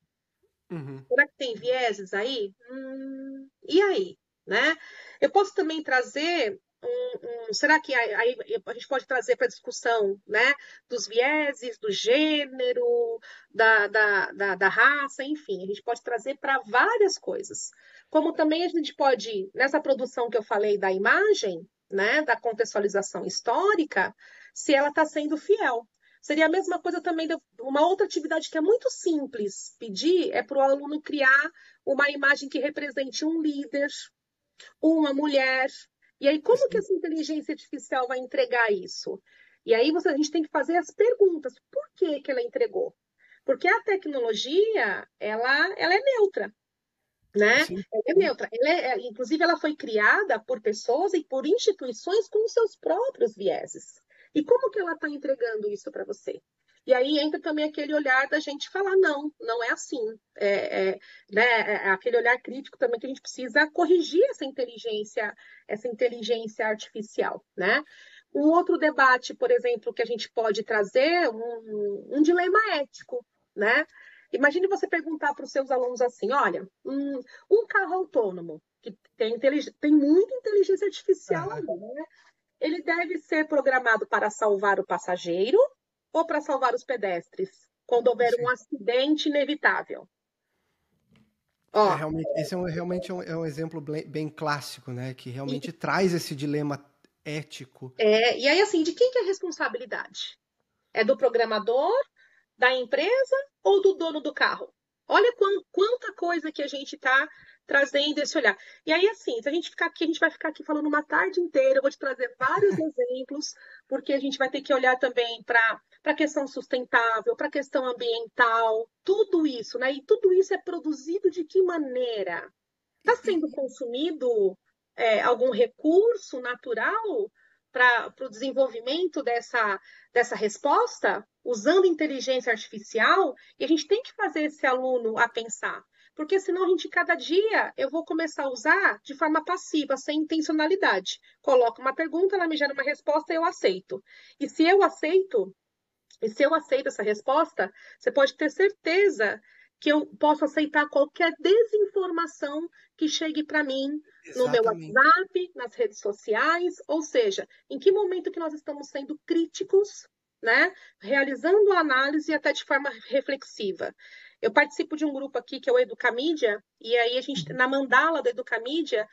[SPEAKER 1] Uhum.
[SPEAKER 2] Será que tem vieses aí? E aí? Né? Eu posso também trazer será que aí a gente pode trazer para discussão, né, dos vieses, do gênero, da raça, enfim, a gente pode trazer para várias coisas. Como também a gente pode, nessa produção que eu falei da imagem, né, da contextualização histórica, se ela está sendo fiel. Seria a mesma coisa também, uma outra atividade que é muito simples pedir é para o aluno criar uma imagem que represente um líder, uma mulher. E aí, como que
[SPEAKER 1] Sim.
[SPEAKER 2] essa inteligência artificial vai entregar isso? E aí a gente tem que fazer as perguntas. Por que que ela entregou? Porque a tecnologia, ela é neutra, né?
[SPEAKER 1] Sim.
[SPEAKER 2] Ela é
[SPEAKER 1] Sim.
[SPEAKER 2] neutra. Inclusive, ela foi criada por pessoas e por instituições com seus próprios vieses. E como que ela está entregando isso para você? E aí entra também aquele olhar da gente falar, não, não é assim. Né, aquele olhar crítico também que a gente precisa corrigir essa inteligência artificial, né? Um outro debate, por exemplo, que a gente pode trazer, um dilema ético, né? Imagine você perguntar para os seus alunos assim, olha, um carro autônomo, que tem muita inteligência artificial
[SPEAKER 1] Aham.
[SPEAKER 2] ali, né? Ele deve ser programado para salvar o passageiro ou para salvar os pedestres, quando houver um
[SPEAKER 1] Sim.
[SPEAKER 2] acidente inevitável? Ó,
[SPEAKER 1] Realmente, esse realmente é um exemplo bem clássico, né? Que realmente traz esse dilema ético.
[SPEAKER 2] e aí, assim, de quem que é a responsabilidade? É do programador, da empresa ou do dono do carro? Olha quanta coisa que a gente está trazendo esse olhar. E aí, assim, se a gente ficar aqui, a gente vai ficar aqui falando uma tarde inteira. Eu vou te trazer vários exemplos, porque a gente vai ter que olhar também para a questão sustentável, para a questão ambiental, tudo isso, né? E tudo isso é produzido de que maneira? Está sendo
[SPEAKER 1] E-
[SPEAKER 2] consumido algum recurso natural para o desenvolvimento dessa resposta, usando inteligência artificial? E a gente tem que fazer esse aluno a pensar. Porque senão a gente, cada dia, eu vou começar a usar de forma passiva, sem intencionalidade. Coloco uma pergunta, ela me gera uma resposta e eu aceito. E se eu aceito, e se eu aceito essa resposta, você pode ter certeza que eu posso aceitar qualquer desinformação que chegue para mim no meu
[SPEAKER 1] Exatamente.
[SPEAKER 2] WhatsApp, nas redes sociais, ou seja, em que momento que nós estamos sendo críticos, né? Realizando a análise até de forma reflexiva. Eu participo de um grupo aqui que é o Educamídia, e aí a gente,
[SPEAKER 1] Uhum.
[SPEAKER 2] na mandala do Educamídia,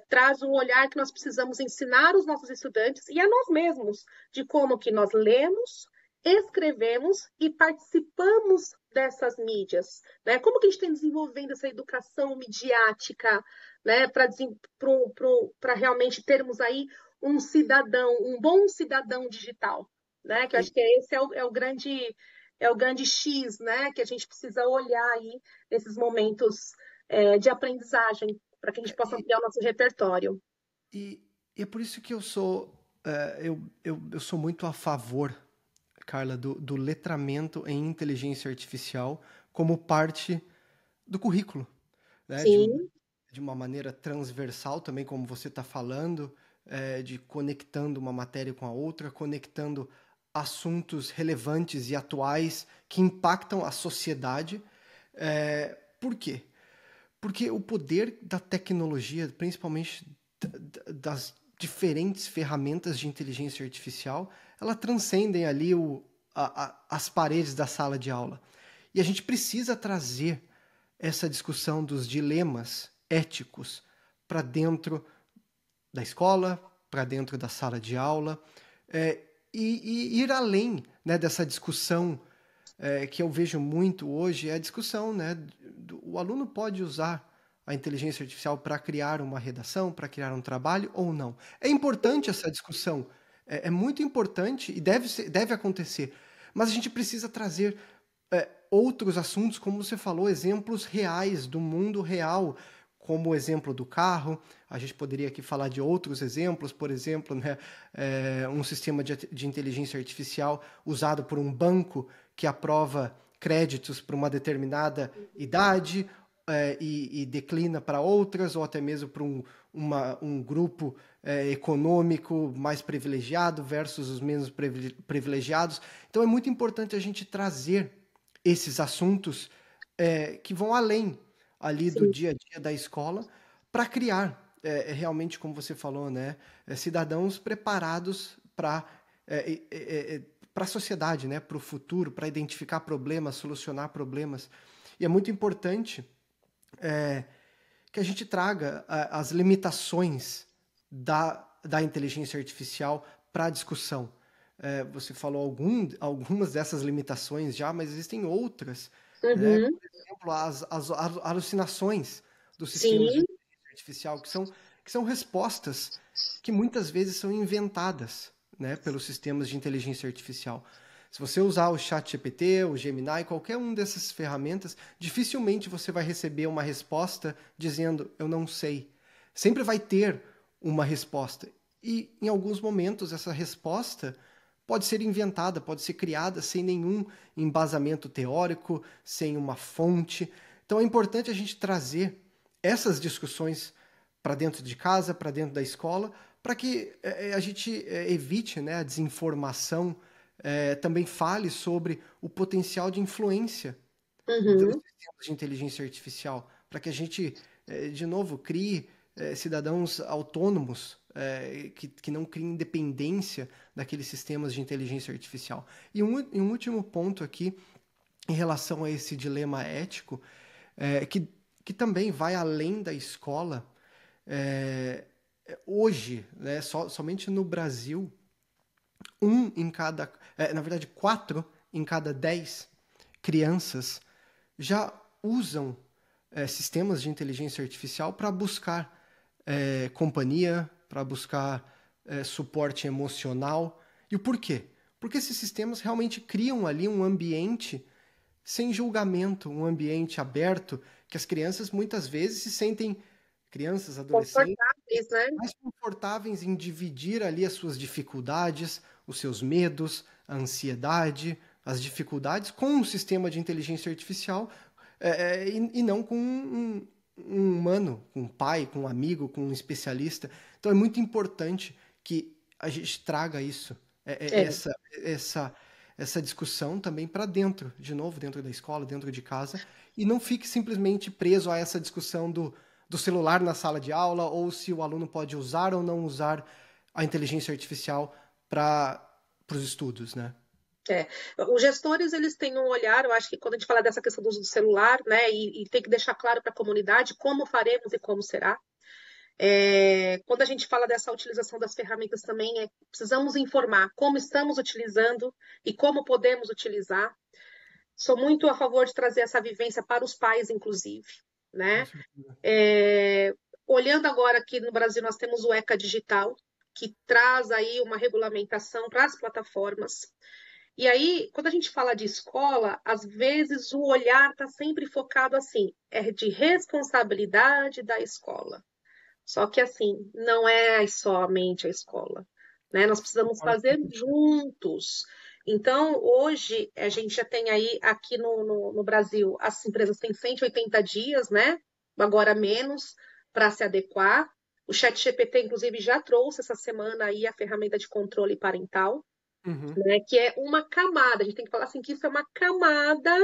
[SPEAKER 2] traz um olhar que nós precisamos ensinar os nossos estudantes e a nós mesmos de como que nós lemos, escrevemos e participamos dessas mídias, né? Como que a gente tem desenvolvendo essa educação midiática, né? Para realmente termos aí um bom cidadão digital, né? Que eu acho que esse é o grande X, né? Que a gente precisa olhar aí nesses momentos de aprendizagem para que a gente possa
[SPEAKER 1] E,
[SPEAKER 2] ampliar o nosso repertório.
[SPEAKER 1] e, e é por isso que eu sou muito a favor, Carla, do letramento em inteligência artificial como parte do currículo, né?
[SPEAKER 2] Sim,
[SPEAKER 1] De uma maneira transversal também, como você está falando, de conectando uma matéria com a outra, conectando assuntos relevantes e atuais que impactam a sociedade. Por quê? Porque o poder da tecnologia, principalmente das diferentes ferramentas de inteligência artificial, ela transcendem ali as paredes da sala de aula. E a gente precisa trazer essa discussão dos dilemas éticos para dentro da escola, para dentro da sala de aula, e ir além, né, dessa discussão que eu vejo muito hoje, é a discussão, né, o aluno pode usar a inteligência artificial para criar uma redação, para criar um trabalho ou não. É importante essa discussão, é muito importante e deve acontecer, mas a gente precisa trazer outros assuntos, como você falou, exemplos reais do mundo real, como o exemplo do carro. A gente poderia aqui falar de outros exemplos, por exemplo, né, um sistema de inteligência artificial usado por um banco que aprova créditos para uma determinada idade e declina para outras, ou até mesmo para um grupo econômico mais privilegiado versus os menos privilegiados. Então é muito importante a gente trazer esses assuntos que vão além ali do
[SPEAKER 2] Sim.
[SPEAKER 1] dia a dia da escola para criar realmente, como você falou, né, cidadãos preparados para a sociedade, né, para o futuro, para identificar problemas, solucionar problemas. E é muito importante que a gente traga as limitações da inteligência artificial para a discussão. Você falou algumas dessas limitações já, mas existem outras, né?
[SPEAKER 2] Uhum.
[SPEAKER 1] Por exemplo, as alucinações dos sistemas de
[SPEAKER 2] Sim.
[SPEAKER 1] inteligência artificial, que são respostas que muitas vezes são inventadas, né, pelos sistemas de inteligência artificial. Se você usar o ChatGPT, o Gemini, qualquer uma dessas ferramentas, dificilmente você vai receber uma resposta dizendo eu não sei. Sempre vai ter uma resposta. E em alguns momentos essa resposta pode ser inventada, pode ser criada sem nenhum embasamento teórico, sem uma fonte. Então é importante a gente trazer essas discussões para dentro de casa, para dentro da escola, para que a gente evite, né, a desinformação, também fale sobre o potencial de influência dos
[SPEAKER 2] Uhum.
[SPEAKER 1] sistemas de inteligência artificial, para que a gente, de novo, crie cidadãos autônomos, que não criem dependência daqueles sistemas de inteligência artificial. E um último ponto aqui, em relação a esse dilema ético, que também vai além da escola. Hoje, né, somente no Brasil, na verdade, 4 em cada 10 crianças já usam sistemas de inteligência artificial para buscar companhia, para buscar suporte emocional. E o porquê? Porque esses sistemas realmente criam ali um ambiente sem julgamento, um ambiente aberto, que as crianças muitas vezes se sentem, crianças, adolescentes,
[SPEAKER 2] Confortáveis, né?
[SPEAKER 1] mais confortáveis em dividir ali as suas dificuldades, os seus medos, a ansiedade, as dificuldades com um sistema de inteligência artificial e não com um humano, com um pai, com um amigo, com um especialista. Então é muito importante que a gente traga isso,
[SPEAKER 2] É.
[SPEAKER 1] essa discussão também para dentro, de novo, dentro da escola, dentro de casa, e não fique simplesmente preso a essa discussão do celular na sala de aula, ou se o aluno pode usar ou não usar a inteligência artificial para os estudos, né?
[SPEAKER 2] É. Os gestores, eles têm um olhar, eu acho que quando a gente fala dessa questão do uso do celular, né, e tem que deixar claro para a comunidade como faremos e como será. Quando a gente fala dessa utilização das ferramentas também, precisamos informar como estamos utilizando e como podemos utilizar. Sou muito a favor de trazer essa vivência para os pais, inclusive,
[SPEAKER 1] Com
[SPEAKER 2] né?
[SPEAKER 1] certeza.
[SPEAKER 2] Olhando agora aqui no Brasil, nós temos o ECA Digital, que traz aí uma regulamentação para as plataformas. E aí, quando a gente fala de escola, às vezes o olhar está sempre focado assim, é de responsabilidade da escola. Só que assim, não é somente a escola, né? Nós precisamos
[SPEAKER 1] Concordo
[SPEAKER 2] fazer juntos. Então, hoje, a gente já tem aí, aqui no Brasil, as empresas têm 180 dias, né? Agora menos, para se adequar. O ChatGPT, inclusive, já trouxe essa semana aí a ferramenta de controle parental,
[SPEAKER 1] Uhum.
[SPEAKER 2] né, que é uma camada, a gente tem que falar assim, que isso é uma camada,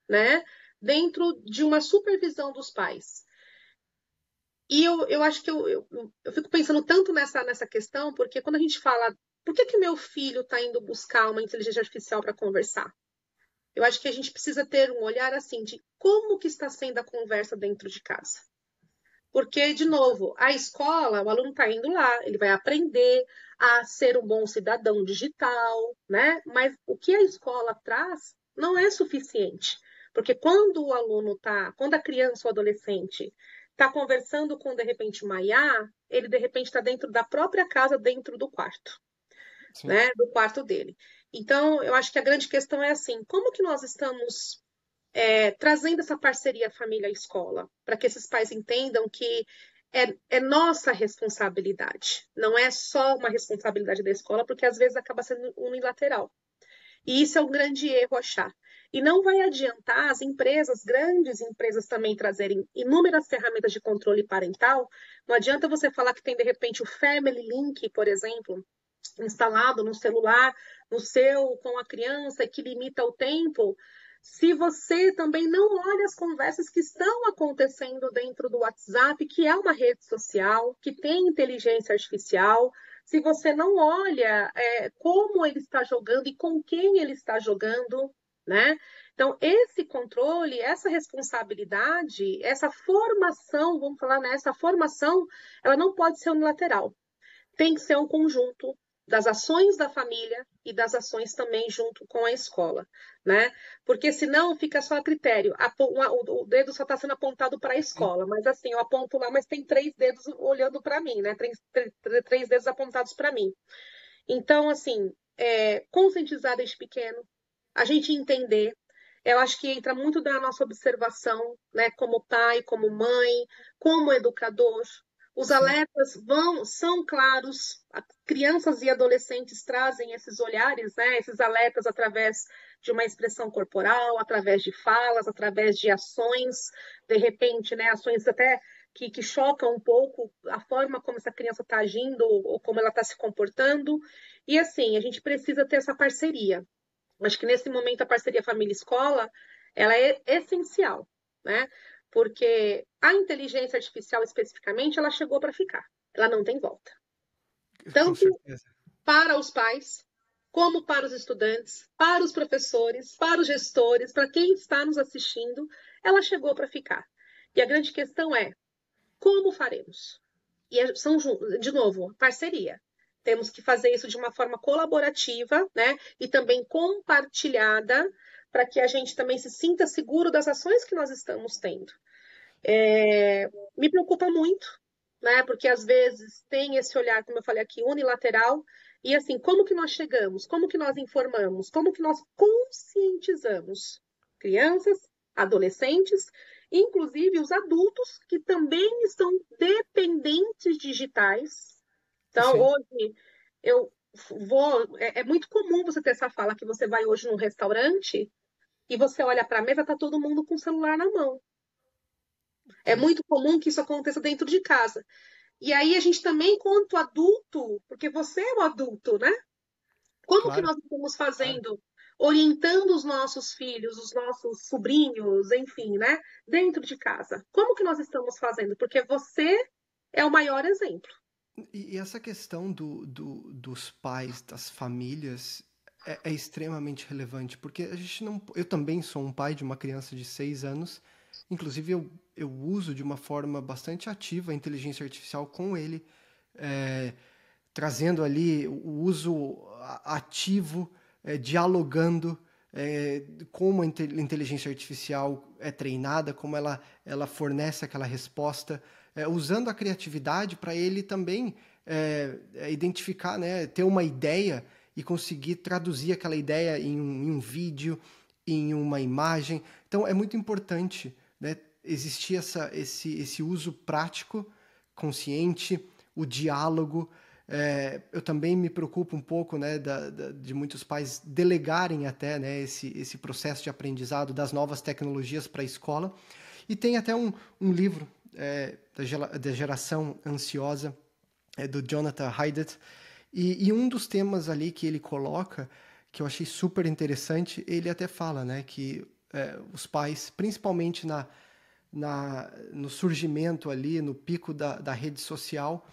[SPEAKER 2] né, dentro de uma supervisão dos pais. E eu acho que eu fico pensando tanto nessa questão, porque quando a gente fala, por que meu filho está indo buscar uma inteligência artificial para conversar? Eu acho que a gente precisa ter um olhar assim de como que está sendo a conversa dentro de casa. Porque, de novo, a escola, o aluno está indo lá, ele vai aprender a ser um bom cidadão digital, né? Mas o que a escola traz não é suficiente. Porque quando o aluno está, quando a criança ou adolescente está conversando com, de repente, uma IA, ele, de repente, está dentro da própria casa, dentro do quarto,
[SPEAKER 1] Sim.
[SPEAKER 2] né? Do quarto dele. Então, eu acho que a grande questão é assim, como que nós estamos trazendo essa parceria família-escola, para que esses pais entendam que é nossa responsabilidade, não é só uma responsabilidade da escola, porque às vezes acaba sendo unilateral. E isso é um grande erro achar. E não vai adiantar as empresas, grandes empresas também trazerem inúmeras ferramentas de controle parental. Não adianta você falar que tem, de repente, o Family Link, por exemplo, instalado no celular, no seu, com a criança, que limita o tempo, se você também não olha as conversas que estão acontecendo dentro do WhatsApp, que é uma rede social, que tem inteligência artificial, se você não olha como ele está jogando e com quem ele está jogando, né? Então, esse controle, essa responsabilidade, essa formação, vamos falar nessa formação, ela não pode ser unilateral. Tem que ser um conjunto das ações da família e das ações também junto com a escola, né? Porque senão fica só a critério. O dedo só está sendo apontado para a escola, mas assim, eu aponto lá, mas tem 3 dedos olhando para mim, né? Três dedos apontados para mim. Então, assim, conscientizar desde pequeno, a gente entender. Eu acho que entra muito da nossa observação, né, como pai, como mãe, como educador. Os
[SPEAKER 1] Sim.
[SPEAKER 2] alertas são claros, crianças e adolescentes trazem esses olhares, né, esses alertas através de uma expressão corporal, através de falas, através de ações, de repente, né, ações até que chocam um pouco a forma como essa criança está agindo ou como ela está se comportando. E assim, a gente precisa ter essa parceria. Acho que nesse momento a parceria família-escola ela é essencial, né? Porque a inteligência artificial especificamente ela chegou para ficar, ela não tem volta.
[SPEAKER 1] Com
[SPEAKER 2] Tanto
[SPEAKER 1] certeza.
[SPEAKER 2] para os pais, como para os estudantes, para os professores, para os gestores, para quem está nos assistindo, ela chegou para ficar. E a grande questão é como faremos? E são, de novo, parceria. Temos que fazer isso de uma forma colaborativa, né? E também compartilhada, para que a gente também se sinta seguro das ações que nós estamos tendo. Me preocupa muito, né? Porque às vezes tem esse olhar, como eu falei aqui, unilateral. E assim, como que nós chegamos? Como que nós informamos? Como que nós conscientizamos crianças, adolescentes, inclusive os adultos que também estão dependentes digitais. Então,
[SPEAKER 1] Sim.
[SPEAKER 2] hoje eu vou. É muito comum você ter essa fala que você vai hoje num restaurante e você olha para a mesa, tá todo mundo com o celular na mão. É
[SPEAKER 1] Sim.
[SPEAKER 2] muito comum que isso aconteça dentro de casa. E aí a gente também, quanto adulto, porque você é o adulto, né? Como que
[SPEAKER 1] Claro,
[SPEAKER 2] nós estamos
[SPEAKER 1] claro.
[SPEAKER 2] fazendo, orientando os nossos filhos, os nossos sobrinhos, enfim, né? Dentro de casa. Como que nós estamos fazendo? Porque você é o maior exemplo.
[SPEAKER 1] E essa questão dos pais, das famílias, é extremamente relevante, porque a gente não. Eu também sou um pai de uma criança de 6 anos, inclusive eu uso de uma forma bastante ativa a inteligência artificial com ele, é, trazendo ali o uso ativo, dialogando, como a inteligência artificial é treinada, como ela fornece aquela resposta, usando a criatividade para ele também identificar, né, ter uma ideia e conseguir traduzir aquela ideia em um vídeo, em uma imagem. Então é muito importante, né, existir esse uso prático, consciente, o diálogo. Eu também me preocupo um pouco, né, de muitos pais delegarem até, né, esse processo de aprendizado das novas tecnologias para a escola. E tem até um livro da geração ansiosa, do Jonathan Haidt, e um dos temas ali que ele coloca, que eu achei super interessante, ele até fala, né, que os pais, principalmente no surgimento ali, no pico da rede social,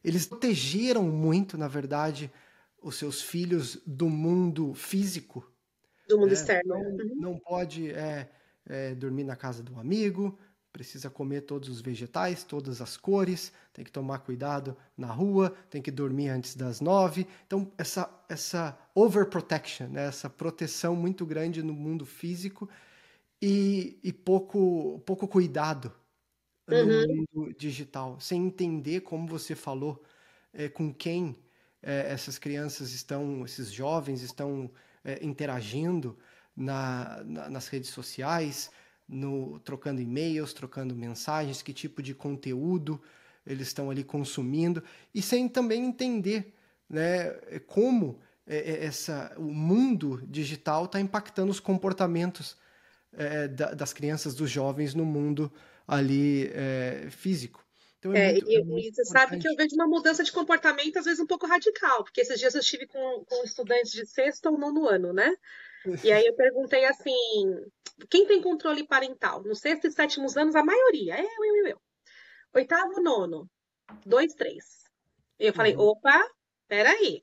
[SPEAKER 1] eles protegeram muito, na verdade, os seus filhos do mundo físico.
[SPEAKER 2] Do mundo externo.
[SPEAKER 1] Não pode dormir na casa do amigo, precisa comer todos os vegetais, todas as cores, tem que tomar cuidado na rua, tem que dormir antes das 9. Então, essa overprotection, né? Essa proteção muito grande no mundo físico e pouco cuidado no mundo digital, sem entender, como você falou, com quem essas crianças estão, esses jovens estão interagindo nas redes sociais, trocando e-mails, trocando mensagens, que tipo de conteúdo eles estão ali consumindo, e sem também entender, né, como o mundo digital está impactando os comportamentos das crianças, dos jovens no mundo ali físico. Então
[SPEAKER 2] E você sabe que eu vejo uma mudança de comportamento, às vezes, um pouco radical, porque esses dias eu estive com estudantes de sexto ou nono ano, né? E aí eu perguntei assim, quem tem controle parental? Nos sexto e sétimos anos, a maioria. Eu. Oitavo, nono. 2, 3. E eu falei, opa, peraí.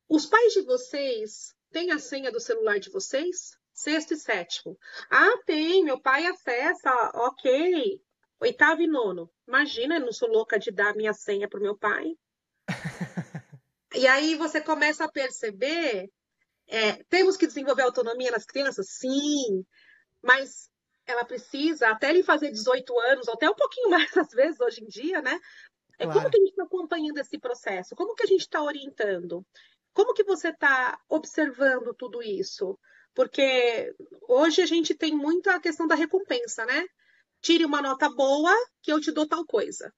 [SPEAKER 2] Os pais de vocês têm a senha do celular de vocês? Sexto e sétimo. Ah, tem, meu pai acessa, ok. Oitavo e nono. Imagina, eu não sou louca de dar minha senha pro meu pai. E aí você começa a perceber, temos que desenvolver autonomia nas crianças? Sim, mas ela precisa, até ele fazer 18 anos, ou até um pouquinho mais às vezes, hoje em dia, né? Como
[SPEAKER 1] Claro.
[SPEAKER 2] que a gente está acompanhando esse processo? Como que a gente está orientando? Como que você está observando tudo isso? Porque hoje a gente tem muito a questão da recompensa, né? Tire uma nota boa que eu te dou tal coisa.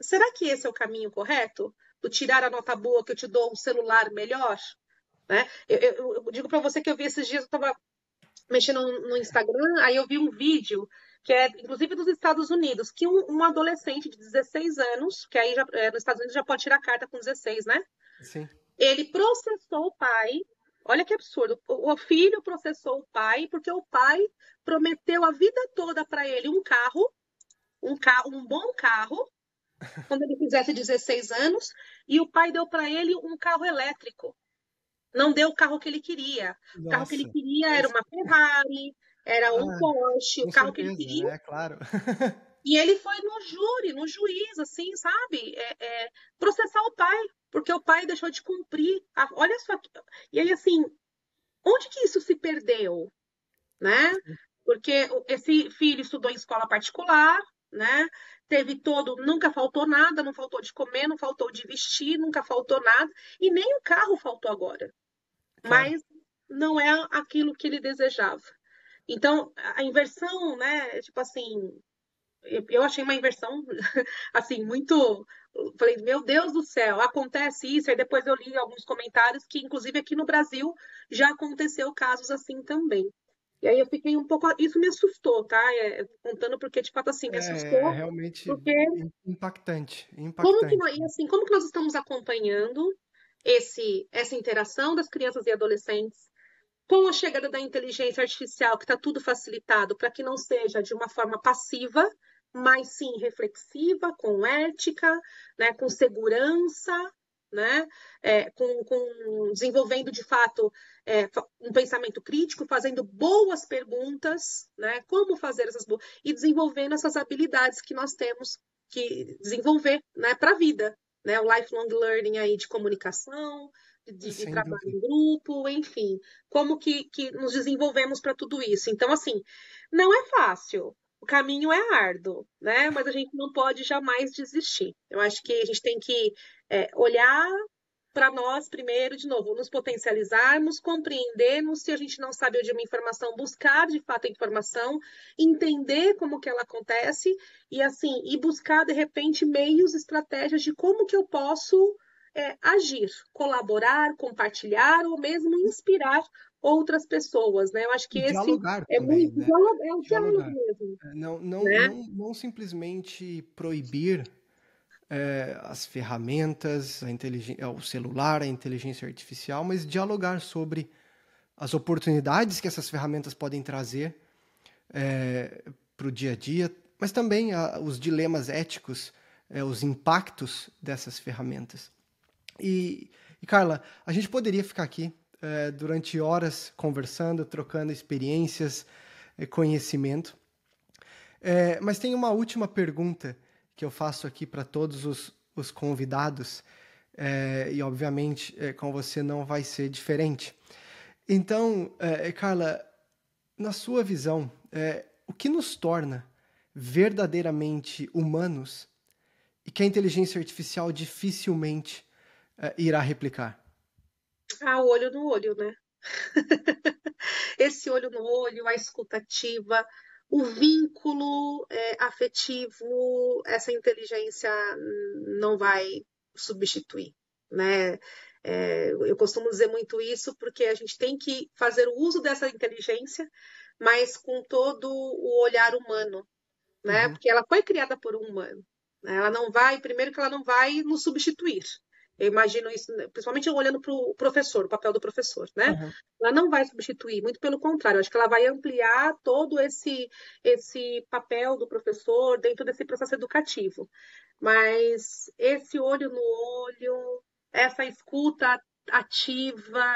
[SPEAKER 2] Será que esse é o caminho correto? Do tirar a nota boa que eu te dou um celular melhor? Né? Eu digo para você que eu vi esses dias, eu estava mexendo no Instagram, aí eu vi um vídeo que é, inclusive, dos Estados Unidos, que um adolescente de 16 anos, que aí nos Estados Unidos já pode tirar carta com 16, né?
[SPEAKER 1] Sim.
[SPEAKER 2] Ele processou o pai. Olha que absurdo. O filho processou o pai porque o pai prometeu a vida toda para ele um bom carro, quando ele fizesse 16 anos, e o pai deu para ele um carro elétrico. Não deu o carro que ele queria. O carro que ele
[SPEAKER 1] Nossa.
[SPEAKER 2] queria era uma Ferrari, era um Porsche, o
[SPEAKER 1] Com
[SPEAKER 2] carro que ele
[SPEAKER 1] certeza,
[SPEAKER 2] queria.
[SPEAKER 1] né? Claro.
[SPEAKER 2] E ele foi no júri, no juiz, assim, sabe? Processar o pai, porque o pai deixou de cumprir. Olha só. E aí, assim, onde que isso se perdeu, né? Porque esse filho estudou em escola particular, né? Teve nunca faltou nada, não faltou de comer, não faltou de vestir, nunca faltou nada, e nem o carro faltou agora.
[SPEAKER 1] Claro.
[SPEAKER 2] Mas não é aquilo que ele desejava. Então, a inversão, né? Tipo assim, eu achei uma inversão, assim, muito. Falei, meu Deus do céu, acontece isso. Aí depois eu li alguns comentários que, inclusive, aqui no Brasil já aconteceu casos assim também. E aí eu fiquei um pouco. Isso me assustou, tá? Contando porque, de fato, assim, me
[SPEAKER 1] É
[SPEAKER 2] assustou,
[SPEAKER 1] realmente
[SPEAKER 2] porque
[SPEAKER 1] impactante,
[SPEAKER 2] e assim, como que nós estamos acompanhando essa interação das crianças e adolescentes com a chegada da inteligência artificial, que está tudo facilitado para que não seja de uma forma passiva, mas sim reflexiva, com ética, né, com segurança, né, desenvolvendo de fato um pensamento crítico, fazendo boas perguntas, né, como fazer essas boas, e desenvolvendo essas habilidades que nós temos que desenvolver, né, para a vida, né, o lifelong learning aí de comunicação, de
[SPEAKER 1] sem
[SPEAKER 2] trabalho
[SPEAKER 1] dúvida.
[SPEAKER 2] em grupo, enfim, como que nos desenvolvemos para tudo isso. Então, assim, não é fácil, o caminho é árduo, né? Mas a gente não pode jamais desistir. Eu acho que a gente tem que olhar para nós primeiro, de novo, nos potencializarmos, compreendermos, se a gente não sabe de uma informação, buscar de fato a informação, entender como que ela acontece e assim, e buscar de repente meios, estratégias de como que eu posso agir, colaborar, compartilhar ou mesmo inspirar outras pessoas, né? Eu acho que
[SPEAKER 1] E
[SPEAKER 2] esse
[SPEAKER 1] dialogar
[SPEAKER 2] é
[SPEAKER 1] também,
[SPEAKER 2] muito
[SPEAKER 1] né?
[SPEAKER 2] é um diálogo
[SPEAKER 1] Dialogar.
[SPEAKER 2] mesmo,
[SPEAKER 1] Não,
[SPEAKER 2] né?
[SPEAKER 1] não simplesmente proibir as ferramentas, o celular, a inteligência artificial, mas dialogar sobre as oportunidades que essas ferramentas podem trazer para o dia a dia, mas também os dilemas éticos, os impactos dessas ferramentas. E, Carla, a gente poderia ficar aqui durante horas conversando, trocando experiências, conhecimento. Mas tem uma última pergunta que eu faço aqui para todos os convidados, e obviamente com você não vai ser diferente. Então, Carla, na sua visão, o que nos torna verdadeiramente humanos e que a inteligência artificial dificilmente irá replicar?
[SPEAKER 2] O olho no olho, né? Esse olho no olho, a escutativa, o vínculo afetivo, essa inteligência não vai substituir, né? Eu costumo dizer muito isso porque a gente tem que fazer o uso dessa inteligência, mas com todo o olhar humano, né?
[SPEAKER 1] Uhum,
[SPEAKER 2] Porque ela foi criada por um humano, né? Ela não vai, primeiro que ela não vai nos substituir. Eu imagino isso, principalmente olhando para o professor, o papel do professor, né?
[SPEAKER 1] uhum.
[SPEAKER 2] Ela não vai substituir, muito pelo contrário, acho que ela vai ampliar todo esse papel do professor dentro desse processo educativo. Mas esse olho no olho, essa escuta ativa,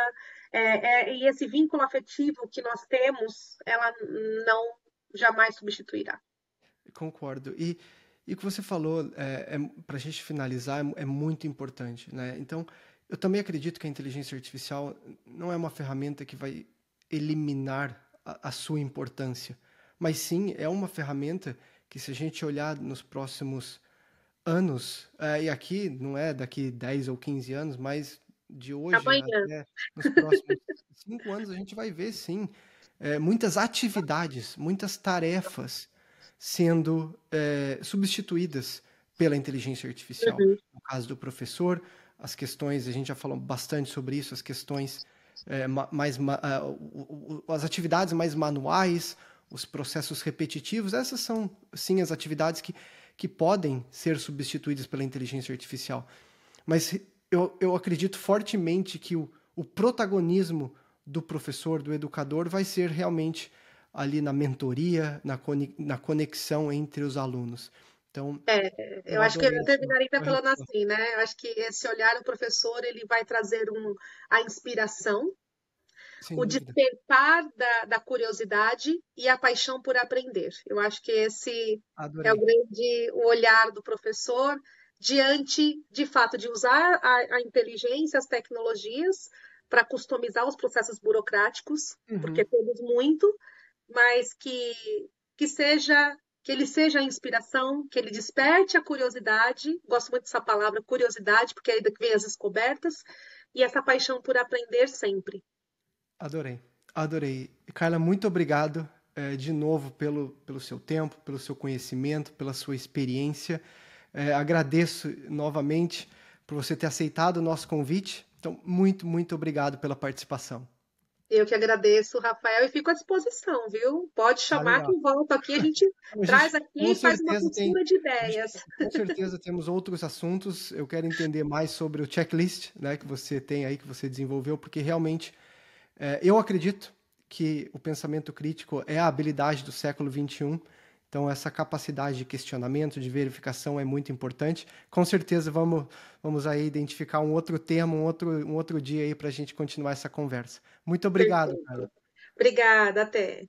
[SPEAKER 2] e esse vínculo afetivo que nós temos, ela não jamais substituirá.
[SPEAKER 1] Concordo. E o que você falou, para a gente finalizar, é muito importante, né? Então, eu também acredito que a inteligência artificial não é uma ferramenta que vai eliminar a sua importância, mas sim é uma ferramenta que, se a gente olhar nos próximos anos, e aqui não é daqui 10 ou 15 anos, mas de hoje
[SPEAKER 2] Amanhã.
[SPEAKER 1] até nos próximos 5 anos, a gente vai ver, sim, muitas atividades, muitas tarefas sendo substituídas pela inteligência artificial.
[SPEAKER 2] Uhum.
[SPEAKER 1] No caso do professor, as questões, a gente já falou bastante sobre isso, as questões as atividades mais manuais, os processos repetitivos, essas são, sim, as atividades que podem ser substituídas pela inteligência artificial. Mas eu acredito fortemente que o protagonismo do professor, do educador, vai ser realmente ali na mentoria, na conexão entre os alunos. Então,
[SPEAKER 2] Eu
[SPEAKER 1] eu
[SPEAKER 2] acho que eu
[SPEAKER 1] adorei a sua,
[SPEAKER 2] terminaria
[SPEAKER 1] sua
[SPEAKER 2] falando
[SPEAKER 1] resposta.
[SPEAKER 2] assim, né? Eu acho que esse olhar do professor ele vai trazer a inspiração,
[SPEAKER 1] Sem
[SPEAKER 2] o
[SPEAKER 1] dúvida.
[SPEAKER 2] despertar da curiosidade e a paixão por aprender. Eu acho que esse é
[SPEAKER 1] Adorei.
[SPEAKER 2] o olhar do professor diante, de fato, de usar a inteligência, as tecnologias para customizar os processos burocráticos, porque
[SPEAKER 1] Uhum.
[SPEAKER 2] temos muito, mas que seja que ele seja a inspiração, que ele desperte a curiosidade. Gosto muito dessa palavra, curiosidade, porque é aí que vem as descobertas e essa paixão por aprender sempre.
[SPEAKER 1] Adorei. Adorei. Carla, muito obrigado de novo pelo seu tempo, pelo seu conhecimento, pela sua experiência. Agradeço novamente por você ter aceitado o nosso convite. Então, muito obrigado pela participação.
[SPEAKER 2] Eu que agradeço, Rafael, e fico à disposição, viu? Pode
[SPEAKER 1] Tá
[SPEAKER 2] chamar que
[SPEAKER 1] legal.
[SPEAKER 2] eu volto aqui, a gente
[SPEAKER 1] A
[SPEAKER 2] traz
[SPEAKER 1] gente
[SPEAKER 2] aqui
[SPEAKER 1] com
[SPEAKER 2] e faz uma
[SPEAKER 1] certeza tem,
[SPEAKER 2] costura de
[SPEAKER 1] a gente
[SPEAKER 2] ideias.
[SPEAKER 1] com certeza temos outros assuntos. Eu quero entender mais sobre o checklist, né, que você tem aí, que você desenvolveu, porque realmente eu acredito que o pensamento crítico é a habilidade do século XXI. Então, essa capacidade de questionamento, de verificação é muito importante. Com certeza vamos aí identificar um outro tema, um outro dia aí para a gente continuar essa conversa. Muito obrigado, Carla.
[SPEAKER 2] Perfeito. Obrigada, até.